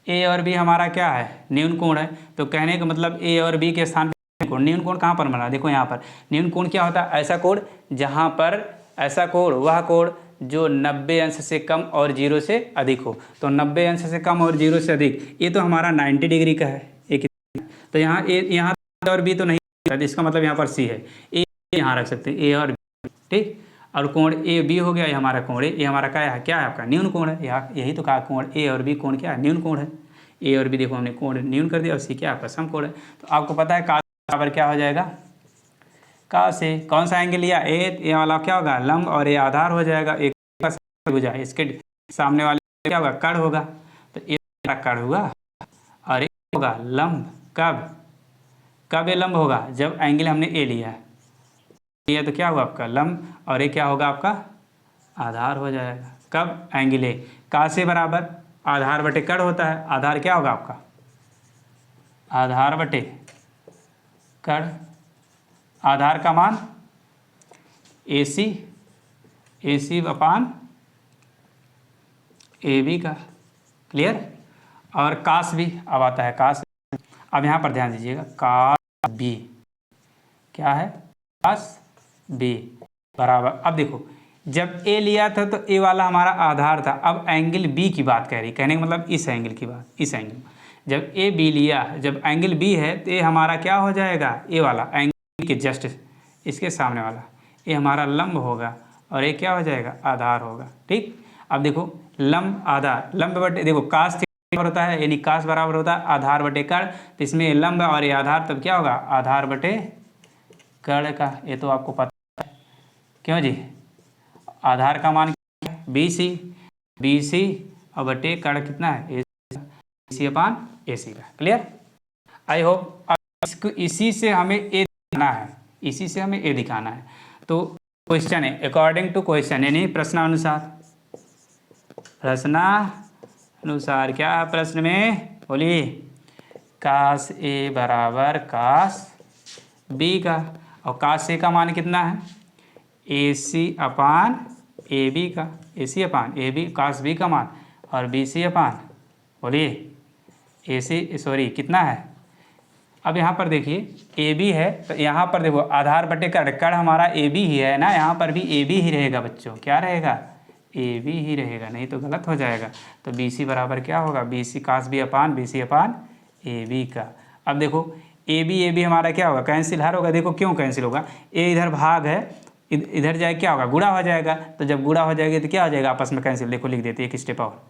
A और B हमारा क्या है, न्यून कोण है, तो कहने का मतलब A और B के स्थान पर कोण, न्यून कोण कहाँ पर बना, देखो यहाँ पर न्यून कोण क्या होता है, ऐसा कोण जहाँ पर, ऐसा कोण वह कोण जो 90 अंश से कम और 0 से अधिक हो, तो 90 अंश से कम और 0 से अधिक, ये तो हमारा 90 डिग्री का है, एक, तो यहाँ और B तो नहीं, इसका मतलब यहाँ पर C है, A यहाँ रख सकते हैं, A और B, ठीक, और कोण A B हो गया, ये हमारा कोण A हमारा क्या है आपका न्यून कोण है, यही तो कहा कोण A और B कोण क्या है, न्यून कोण है, A और B देखो हमने कोण न्यून कर दिया, और C क्या आपका समकोण है। तो आपको पता है cos बराबर क्या हो जाएगा, cos A, कौन सा एंगल लिया, A वाला क्या होगा लंब, और A आधार हो जाएगा, एक भुजा, इसके सामने वाले क्या होगा कड़ होगा, तो A कड़ हुआ और A होगा लंब, कब A लंब होगा, जब एंगल हमने A लिया है, ये तो क्या होगा आपका लंब, और ये क्या होगा आपका आधार हो जाएगा, कब एंगल ए, cos A बराबर आधार बटे कड़ होता है, आधार क्या होगा आपका, आधार बटे कड़, आधार का मान AC A C upon A B का। क्लियर। और कास भी अब आता है कास। अब यहाँ पर ध्यान दीजिएगा, कास बी क्या है, कास बी बराबर। अब देखो जब ए लिया था तो ए वाला हमारा आधार था, अब एंगल बी की बात कह रही, कहने का मतलब इस एंगल की बात, इस एंगल। जब ए बी लिया, जब एंगल बी है तो ए हमारा क्या हो जाएगा, ए वाला एंगल के जस्ट इसके सामने वाला ए हमारा लंब होगा और ये क्या हो जाएगा, आधार होगा। ठीक। अब देखो लंब आधार, लंब बटे देखो कास थीटा होता है, यानी कास बराबर होता है आधार बटे कर्ण, तो इसमें लंब और ये आधार, तब क्या होगा, आधार बटे कर्ण का। ये तो आपको पता है क्यों जी, आधार का मान क्या है, बी सी, बी सी और बटे कर्ण कितना है, ए सी अपान ए सी का। क्लियर। आई होप इसको इसी से हमें ए दिखाना है, इसी से हमें ए दिखाना है। तो क्वेश्चन है अकॉर्डिंग टू क्वेश्चन, यानी प्रश्नानुसार, प्रश्नानुसार क्या है प्रश्न में, बोलिए, कास ए बराबर कास बी का, और कास ए का मान कितना है, ए सी अपान ए बी का, ए C upon A B, cos B का मान, और बी सी अपान, बोलिए, ए सी सॉरी कितना है। अब यहाँ पर देखिए ए बी है, तो यहाँ पर देखो आधार बटे कर्ण, कर्ण हमारा ए बी ही है ना, यहाँ पर भी ए बी ही रहेगा बच्चों, क्या रहेगा, ए बी ही रहेगा, नहीं तो गलत हो जाएगा। तो बी सी बराबर क्या होगा, B C cos B upon B C upon A B का। अब देखो ए बी हमारा क्या होगा, कैंसिल हर होगा। देखो क्यों कैंसिल होगा, ए इधर भाग है, इधर जाए क्या होगा, गुणा हो जाएगा, तो जब गुणा हो जाएगी तो क्या हो जाएगा, आपस में कैंसिल। देखो लिख देते एक स्टेप और,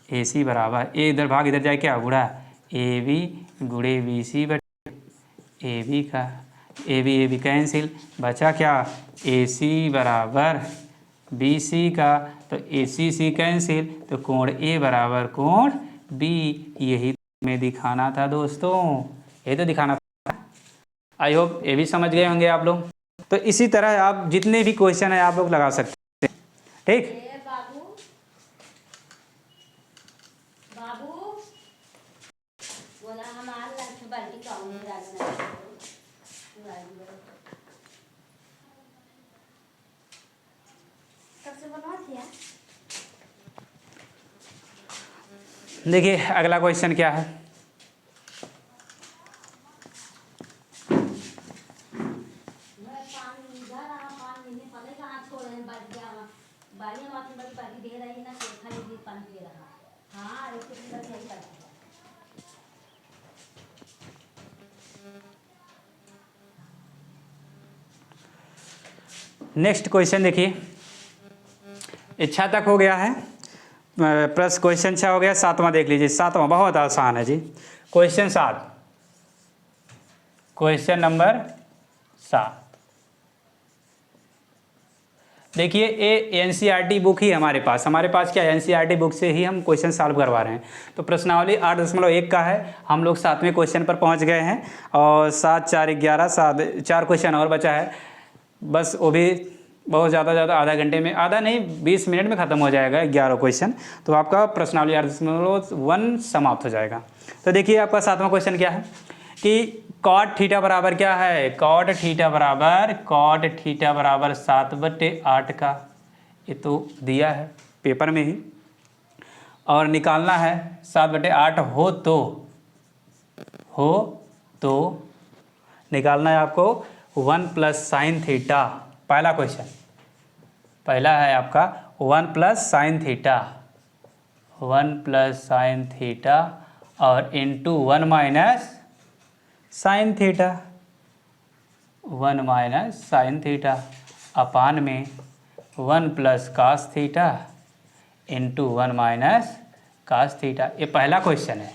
ए सी बराबर ए इधर भाग इधर जाए क्या गुणा, ए बी गुणे बी सी बटे ए बी का, ए बी कैंसिल, बचा क्या, ए सी बराबर बी सी का, तो ए सी कैंसिल, तो कोण ए बराबर कोण बी, यही में दिखाना था दोस्तों, ये तो दिखाना था। आई होप ये भी समझ गए होंगे आप लोग। तो इसी तरह आप जितने भी क्वेश्चन है आप लोग लगा सकते हैं। ठीक। देखिए अगला क्वेश्चन क्या है, नेक्स्ट क्वेश्चन देखिए, इच्छा तक हो गया है, प्लस क्वेश्चन 6 हो गया, 7वां देख लीजिए। 7वां बहुत आसान है जी, क्वेश्चन 7, क्वेश्चन नंबर 7। देखिए ये एनसीईआरटी बुक ही हमारे पास क्या है, एनसीईआरटी बुक से ही हम क्वेश्चन सॉल्व करवा रहे हैं। तो प्रश्नावली 8.1 का है, हम लोग 7वें क्वेश्चन पर पहुंच गए हैं, और 7 4 11 4 क्वेश्चन और बचा है बस, वो भी बहुत ज़्यादा आधा घंटे में, आधा नहीं 20 मिनट में ख़त्म हो जाएगा 11 क्वेश्चन, तो आपका प्रश्नावली 8.1 समाप्त हो जाएगा। तो देखिए आपका 7वां क्वेश्चन क्या है कि कॉट थीटा बराबर क्या है, कॉट थीटा बराबर 7/8 का, ये तो दिया है पेपर में ही, और निकालना है 7/8 हो तो निकालना है आपको 1 प्लस साइन थीटा। पहला क्वेश्चन, पहला है आपका 1 प्लस साइन थीटा और into 1 minus sine theta upon में 1 plus cos theta into 1 minus cos theta. ये पहला क्वेश्चन है,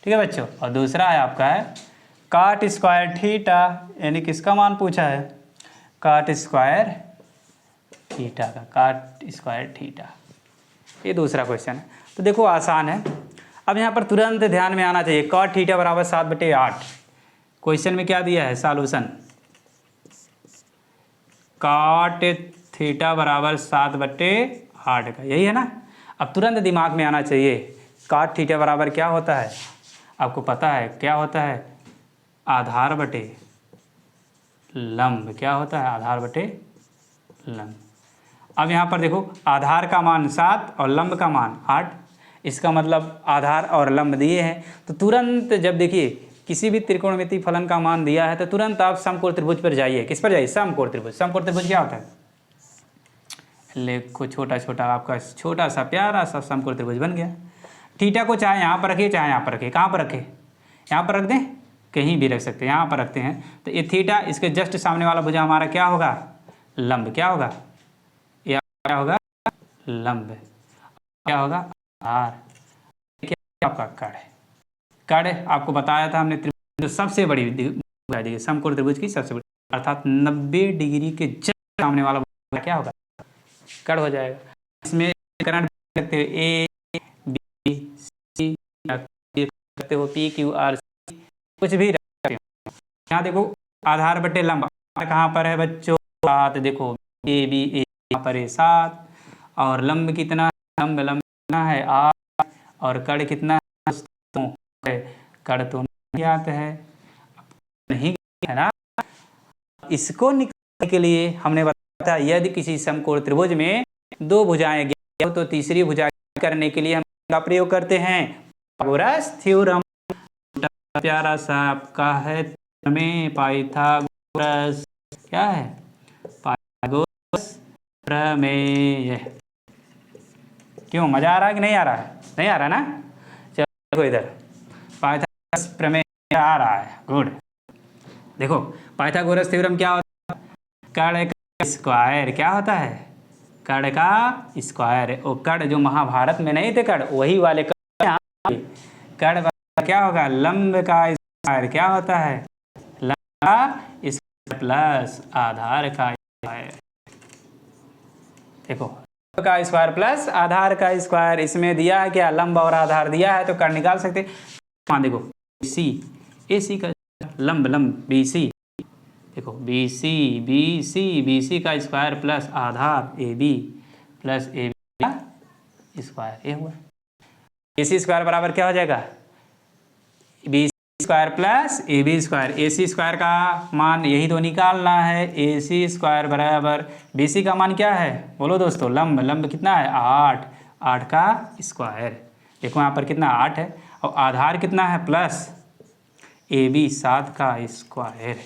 ठीक है बच्चों। और दूसरा है आपका है काट स्क्वायर थीटा, यानी किसका मान पूछा है, काट स्क्वायर थीटा, ये दूसरा क्वेश्चन है। तो देखो आसान है, अब यहाँ पर तुरंत ध्यान में आना चाहिए, कॉट थीटा बराबर 7/8, क्वेश्चन में क्या दिया है सॉल्यूशन, कॉट थीटा बराबर 7/8 का, यही है ना। अब तुरंत दिमाग में आना चाहिए, कॉट थीटा बराबर क्या होता है, आपको पता है क्या होता है, आधार बटे लंब, क्या होता है, आधार बटे लंब। अब यहाँ पर देखो आधार का मान 7 और लंब का मान 8, इसका मतलब आधार और लंब दिए हैं, तो तुरंत जब देखिए किसी भी त्रिकोणमितीय फलन का मान दिया है तो तुरंत आप समकोण त्रिभुज पर जाइए। किस पर जाइए? समकोण त्रिभुज। समकोण त्रिभुज क्या होता है? देखो छोटा छोटा आपका छोटा सा प्यारा सा समकोण त्रिभुज बन गया। थीटा को चाहे यहाँ पर रखिए चाहे यहाँ पर रखिए। कहाँ पर रखें? यहाँ पर रख दें? कहीं भी रख सकते हैं, यहाँ पर रखते हैं। तो ये थीटा, इसके जस्ट सामने वाला भुजा हमारा क्या होगा? लंब। क्या होगा? या क्या होगा? लंब। क्या होगा? आधार। क्या आपका कड़ है। कड़ आपको बताया था हमने, त्रिभुज सबसे बड़ी भुजा दी समकोण त्रिभुज की सबसे बड़ी, अर्थात 90 डिग्री के जस्ट सामने वाला भुजा क्या होगा? कड़ हो जाएगा। इसमें करण रखते हो ए बी सी, रखते हो पी क्यू आर सी, कुछ भी रखते हो। यहाँ देखो आधार बटे लंब कहाँ पर है बच्चों? 7। देखो ए बी ए यहाँ पर है 7, और लंब कितना? लंब कितना है? 8, और कड़ कितना है? कड़ तो नहीं ज्ञात है, नहीं है ना। इसको निकालने के लिए हमने बताया था यदि किसी समकोण त्रिभुज में दो भुजाएं ज्ञात हो तो तीसरी भुजा करने के लिए हम क्या प्रयोग करते हैं? Pythagoras theorem. प्यारा सा आपका है में पाइथागोरस, क्या है? पाइथागोरस प्रमेय। क्यों, मजा आ रहा है कि नहीं आ रहा है? नहीं आ रहा ना? चलो देखो इधर पाइथागोरस प्रमेय आ रहा है। गुड। देखो पाइथागोरस थ्योरम क्या होता है? कड़ का स्क्वायर क्या होता है? कड़ का स्क्वायर। वो कड़ जो महाभारत में नहीं थे कड़, वही वाले कड़। कड़ क्या होगा? लंब का स्क्वायर क्या होता है? लंब का स्क्वायर प्लस आधार का स्क्वायर। देखो लंब का स्क्वायर प्लस आधार का स्क्वायर, इसमें दिया है क्या? लंब और आधार दिया है तो कड़ निकाल सकते। हाँ देखो सी ए सी का लंब, लंब बी सी, देखो बी सी का स्क्वायर प्लस आधार A B plus A B का स्क्वायर, ये हुआ। ए सी स्क्वायर बराबर क्या हो जाएगा? B C square plus A B square. A C square का मान यही तो निकालना है। ए सी स्क्वायर बराबर बी सी का मान क्या है? बोलो दोस्तों। लंब, लंब कितना है? 8, 8 का स्क्वायर। देखो यहाँ पर कितना? 8 है, और आधार कितना है? प्लस ए बी 7 का स्क्वायर।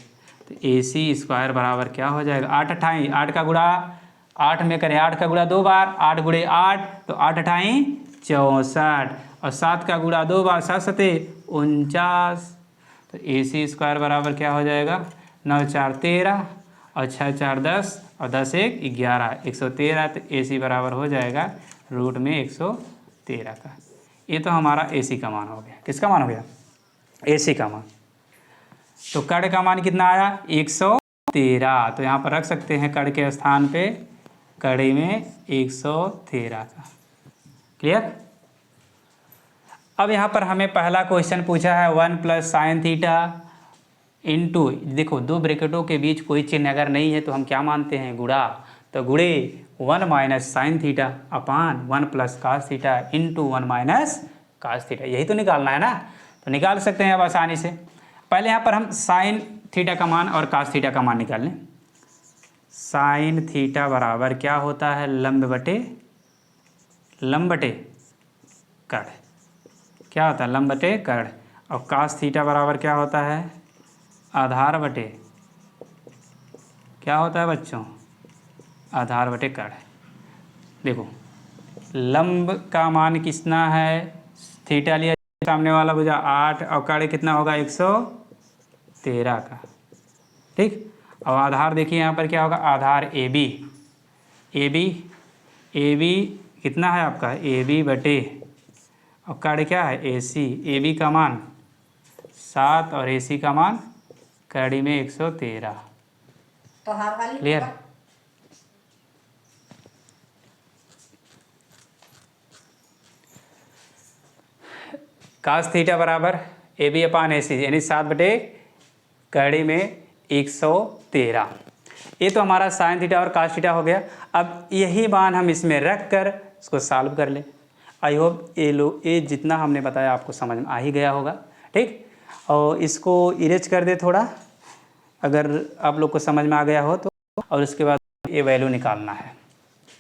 तो ए सी स्क्वायर बराबर क्या हो जाएगा? 8 अठाई 8 का गुणा 8 में करें, 8 का गुणा 2 बार, 8 गुणे 8 तो 8 अठाई 64, और 7 का गुणा 2 बार 7 सते 49। तो ए सी स्क्वायर बराबर क्या हो जाएगा? 9 4 13 और 6 4 10 और 10 1 11, 113। तो ए सी बराबर हो जाएगा रूट में 113 का। ये तो हमारा ए सी का मान हो गया। किसका मान हो गया? ए सी का मान। तो कड़ का मान कितना आया? 113। तो यहाँ पर रख सकते हैं कड़ के स्थान पे कड़ी में 113 का। क्लियर? अब यहाँ पर हमें पहला क्वेश्चन पूछा है 1 प्लस साइन थीटा इंटू, देखो दो ब्रैकेटों के बीच कोई चिन्ह अगर नहीं है तो हम क्या मानते हैं? गुणा। तो गुणे 1 minus sine theta upon 1 plus cos theta into 1 minus cos theta, यही तो निकालना है ना। तो निकाल सकते हैं अब आसानी से। पहले यहाँ पर हम साइन थीटा का मान और कास थीटा का मान निकाल लें। साइन थीटा बराबर क्या होता है? लंब बटे कड़। क्या होता है? लंब बटे कड़। और कास थीटा बराबर क्या होता है? आधार बटे, क्या होता है बच्चों? आधार बटे कड़। देखो लंब का मान कितना है? थीटा लिया सामने वाला भुजा 8, और कड़ कितना होगा? 113 का। ठीक। और आधार देखिए यहाँ पर क्या होगा? आधार ए बी कितना है आपका? ए बी बटे, और कड़ क्या है? ए सी। ए बी का मान 7 और ए सी का मान कड़ी में 113। क्लियर? कास थीटा बराबर ए बी अपान ए सी, यानी 7 बटे कड़ी में 113। ये तो हमारा साइन थीटा और कास थीटा हो गया। अब यही मान हम इसमें रख कर इसको सॉल्व कर लें। आई होप ये जितना हमने बताया आपको समझ में आ ही गया होगा। ठीक। और इसको इरेज कर दे थोड़ा, अगर आप लोग को समझ में आ गया हो तो। और उसके बाद ये वैल्यू निकालना है।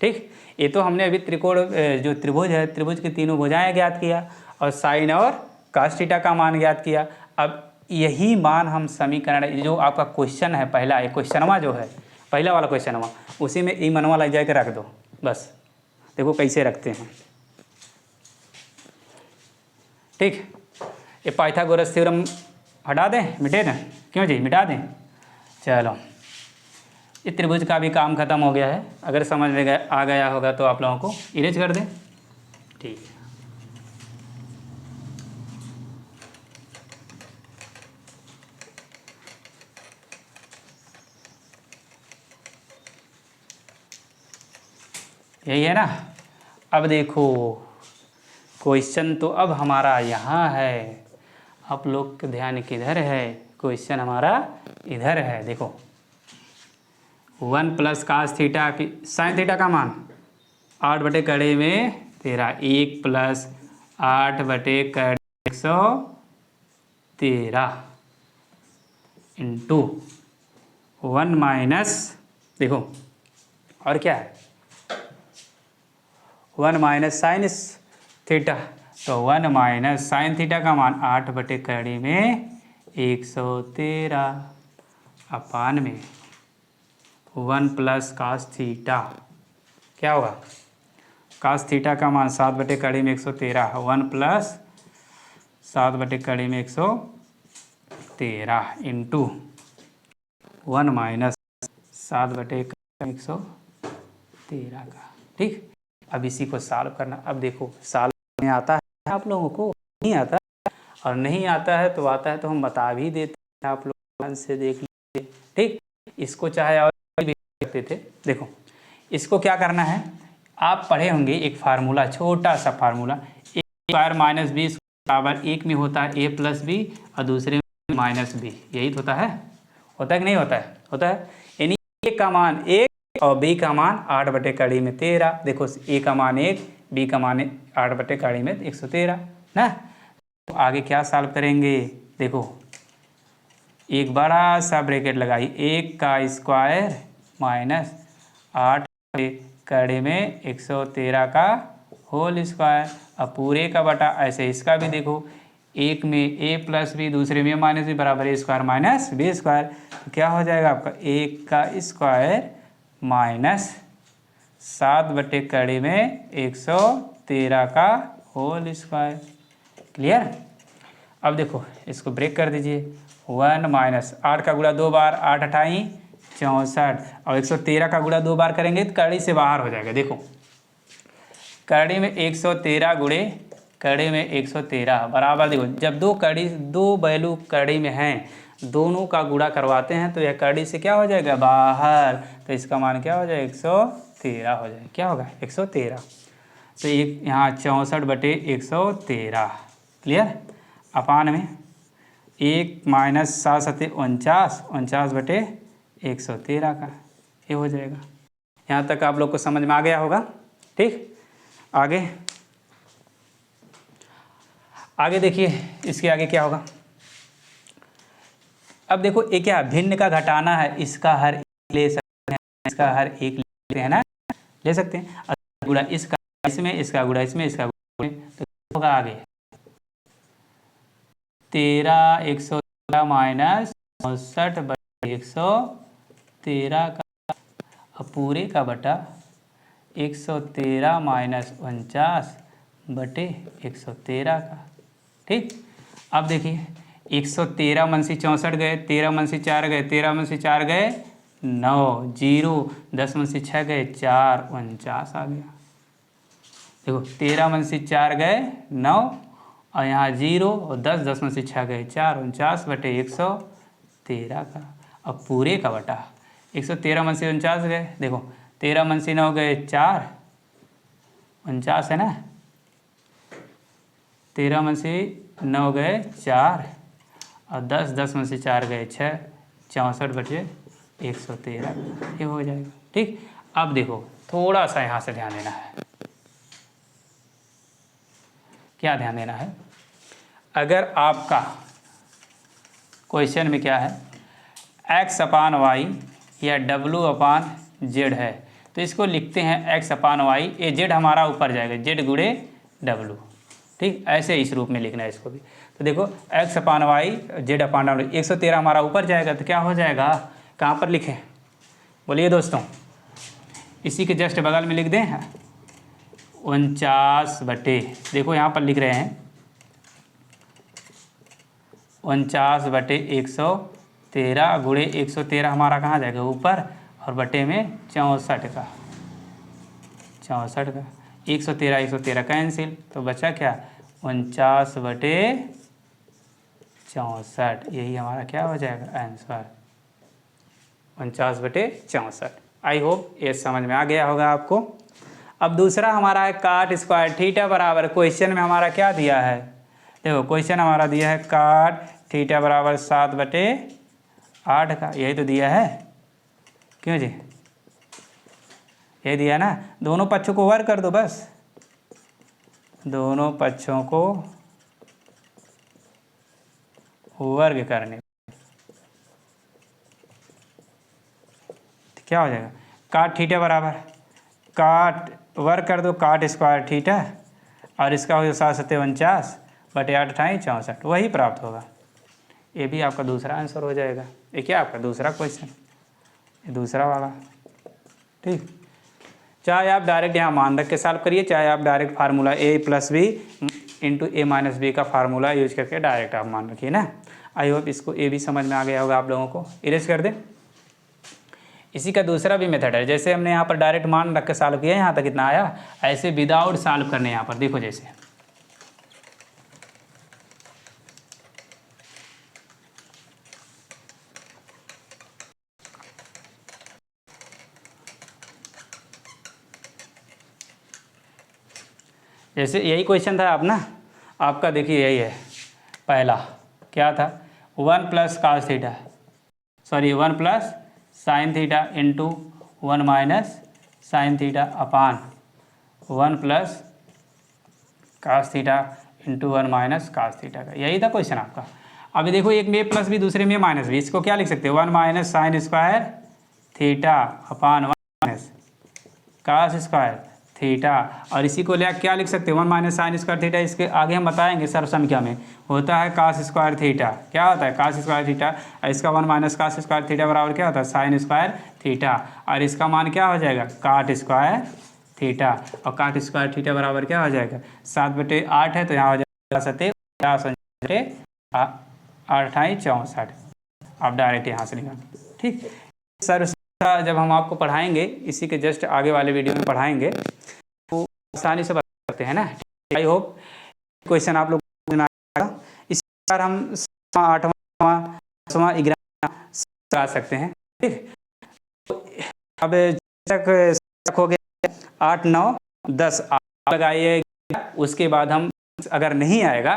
ठीक, ये तो हमने अभी त्रिकोण जो त्रिभुज है, त्रिभुज की तीनों भुजाएं ज्ञात किया और साइन और cos थीटा का मान ज्ञात किया। अब यही मान हम समीकरण जो आपका क्वेश्चन है पहला, एक क्वेश्चनवा जो है पहला वाला क्वेश्चनवा, उसी में ई मनवा लग जाके रख दो बस। देखो कैसे रखते हैं, ठीक। ये पाइथागोरस थ्योरम हटा दें, मिटे दें, क्यों जी मिटा दें। चलो, इस त्रिभुज का भी काम खत्म हो गया है। अगर समझ में आ गया होगा तो आप लोगों को इरेज कर दें, ठीक है। यही है ना। अब देखो क्वेश्चन तो अब हमारा यहाँ है, आप लोग का ध्यान किधर है, क्वेश्चन हमारा इधर है। देखो 1 प्लस cos थीटा की साइन थीटा का मान 8/13, 1 प्लस 8/13 इंटू 1 माइनस, देखो और क्या है 1 माइनस साइन थीटा, तो 1 माइनस साइन थीटा का मान 8/13 अपान में 1 प्लस cos थीटा, क्या होगा cos थीटा का मान 7/113, 1 प्लस 7/113 इंटू 1 माइनस 7/113 का, ठीक। अब इसी को सॉल्व करना। अब देखो सॉल्व में आता है आप लोगों को, नहीं आता, और नहीं आता है तो आता है तो हम बता भी देते हैं, आप लोग ध्यान से देख लीजिए, ठीक। इसको चाहे और भी देखते थे। देखो इसको क्या करना है, आप पढ़े होंगे एक फार्मूला, छोटा सा फार्मूला, ए स्क्वायर माइनस बी बराबर एक में होता है ए प्लस बी और दूसरे में माइनस बी, यही तो होता है कि नहीं होता है, होता है। यानी ए का मान 1 और बी का मान 8/13। देखो ए का मान 1, बी का मान 8/113 ना। तो आगे क्या सॉल्व करेंगे, देखो एक बड़ा सा ब्रैकेट लगाई, 1 का स्क्वायर माइनस 8/113 का होल स्क्वायर, अब पूरे का बटा। ऐसे इसका भी देखो, एक में ए प्लस बी, दूसरे में माइनस बी बराबर ए स्क्वायर माइनस बी स्क्वायर, तो क्या हो जाएगा आपका 1 का स्क्वायर माइनस 7/113 का होल स्क्वायर। क्लियर। अब देखो इसको ब्रेक कर दीजिए, 1 माइनस 8 का गुणा 2 बार, 8 अठाई 64, और 113 का गुणा 2 बार करेंगे तो कड़ी से बाहर हो जाएगा। देखो कड़ी में 113 गुणे कड़ी में 113 बराबर, देखो जब दो वैल्यू कड़ी में हैं, दोनों का गुणा करवाते हैं तो यह कड़ी से क्या हो जाएगा बाहर, तो इसका मान क्या हो जाएगा 113 हो जाएगा। क्या होगा 113, तो एक यहाँ 64/113। क्लियर। अपान में 1 माइनस 7 7 49, 49/113 का, ये हो जाएगा। यहाँ तक आप लोग को समझ में आ गया होगा, ठीक। आगे देखिए, इसके आगे क्या होगा। अब देखो ये क्या भिन्न का घटाना है, इसका हर एक ले सकते हैं, इसका हर एक ले सकते हैं ना, ले सकते हैं। गुणा इसका इसमें, इसका गुणा इसमें, इसका गुणा, तो होगा आगे 13 113 माइनस 64/113 का, अब पूरे का बटा 113 माइनस 49/113 का, ठीक। अब देखिए 113 मन से 64 गए, 13 मन से 4 गए, 13 मन से 4 गए 9, 0 10 मन से 6 गए 4, 49 आ गया। देखो 13 मन से 4 गए 9 और यहाँ 0 और 10 10 में से 6 गए 4, 49/113 का। अब पूरे का बटा 113 मन से 49 गए, देखो 13 मन से 9 गए 4, 49 है ना, 13 मन से 9 गए 4 और 10 10 में से 4 गए 6, 64/113 ये हो जाएगा, ठीक। अब देखो थोड़ा सा यहाँ से ध्यान देना है, क्या ध्यान देना है। अगर आपका क्वेश्चन में क्या है x/y या w/z है, तो इसको लिखते हैं एक्स अपान वाई, ये जेड हमारा ऊपर जाएगा, जेड गुणे डब्लू। ठीक, ऐसे इस रूप में लिखना है इसको भी। तो देखो x upon y z upon W, 113 हमारा ऊपर जाएगा तो क्या हो जाएगा, कहाँ पर लिखें बोलिए दोस्तों, इसी के जस्ट बगल में लिख दें 49 बटे, देखो यहाँ पर लिख रहे हैं 49 बटे 113 गुणे 113 हमारा कहाँ जाएगा ऊपर, और बटे में 64 का 113 कैंसिल, तो बचा क्या 49 बटे 64, यही हमारा क्या हो जाएगा आंसर 49 बटे 64। आई होप ये समझ में आ गया होगा आपको। अब दूसरा हमारा है काट स्क्वायर थीटा बराबर, क्वेश्चन में हमारा क्या दिया है, देखो क्वेश्चन हमारा दिया है काट थीटा बराबर 7 बटे 8 का, यही तो दिया है, क्यों जी, ये दिया ना। दोनों पक्षों को वर्ग कर दो बस, दोनों पक्षों को वर्ग करने तो क्या हो जाएगा, काट थीटा बराबर काट वर्ग कर दो काट स्क्वायर थीटा, और इसका हो जाएगा 7 × 49 बटे 8 × 64, वही प्राप्त होगा। ये भी आपका दूसरा आंसर हो जाएगा। ये क्या आपका दूसरा क्वेश्चन, ये दूसरा वाला। ठीक, चाहे आप डायरेक्ट यहाँ मान रख के सॉल्व करिए, चाहे आप direct formula a + b × a - b का फार्मूला यूज करके डायरेक्ट आप मान रखिए ना। आई होप इसको ये भी समझ में आ गया होगा आप लोगों को। इरेज कर दें। इसी का दूसरा भी मेथड है, जैसे हमने यहाँ पर डायरेक्ट मान रख के सॉल्व किया, यहाँ तक कितना आया, ऐसे विदाउट सॉल्व करने यहाँ पर देखो, जैसे यही क्वेश्चन था आप ना, आपका देखिए यही है पहला, क्या था 1 + cos theta, sorry 1 + sin theta into 1 - sin theta upon 1 + cos theta into 1 - cos theta का, यही था क्वेश्चन आपका। अभी देखो एक में प्लस भी दूसरे में माइनस भी, इसको क्या लिख सकते हैं 1 - sin square theta upon 1 - cos square theta, और इसी को ले क्या लिख सकते हैं 1 - sin स्क्वायर थीटा, इसके आगे हम बताएंगे सर्व संख्या में होता है cos स्क्वायर थीटा, क्या होता है cos स्क्वायर थीटा, और इसका 1 - cos स्क्वायर थीटा बराबर क्या होता है sin स्क्वायर थीटा, और इसका मान क्या हो जाएगा काट स्क्वायर थीटा, और काट स्क्वायर थीटा बराबर क्या हो जाएगा 7 बटे 8 है, तो यहाँ हो जाएगा 7 बटे 8 × 64, आप डायरेक्ट यहाँ से निकाल। ठीक, सर जब हम आपको पढ़ाएंगे, इसी के जस्ट आगे वाले वीडियो में पढ़ाएंगे, तो आसानी से बता सकते हैं ना। आई होप क्वेश्चन आप लोग इस बार हम 8वां 10वां 11वां करा सकते हैं। ठीक, अब तक हो गया 8 9 10 आप लगाइए, उसके बाद हम अगर नहीं आएगा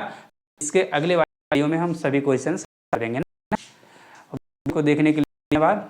इसके अगले वीडियो में हम सभी क्वेश्चन कर देंगे ना। को देखने के लिए धन्यवाद।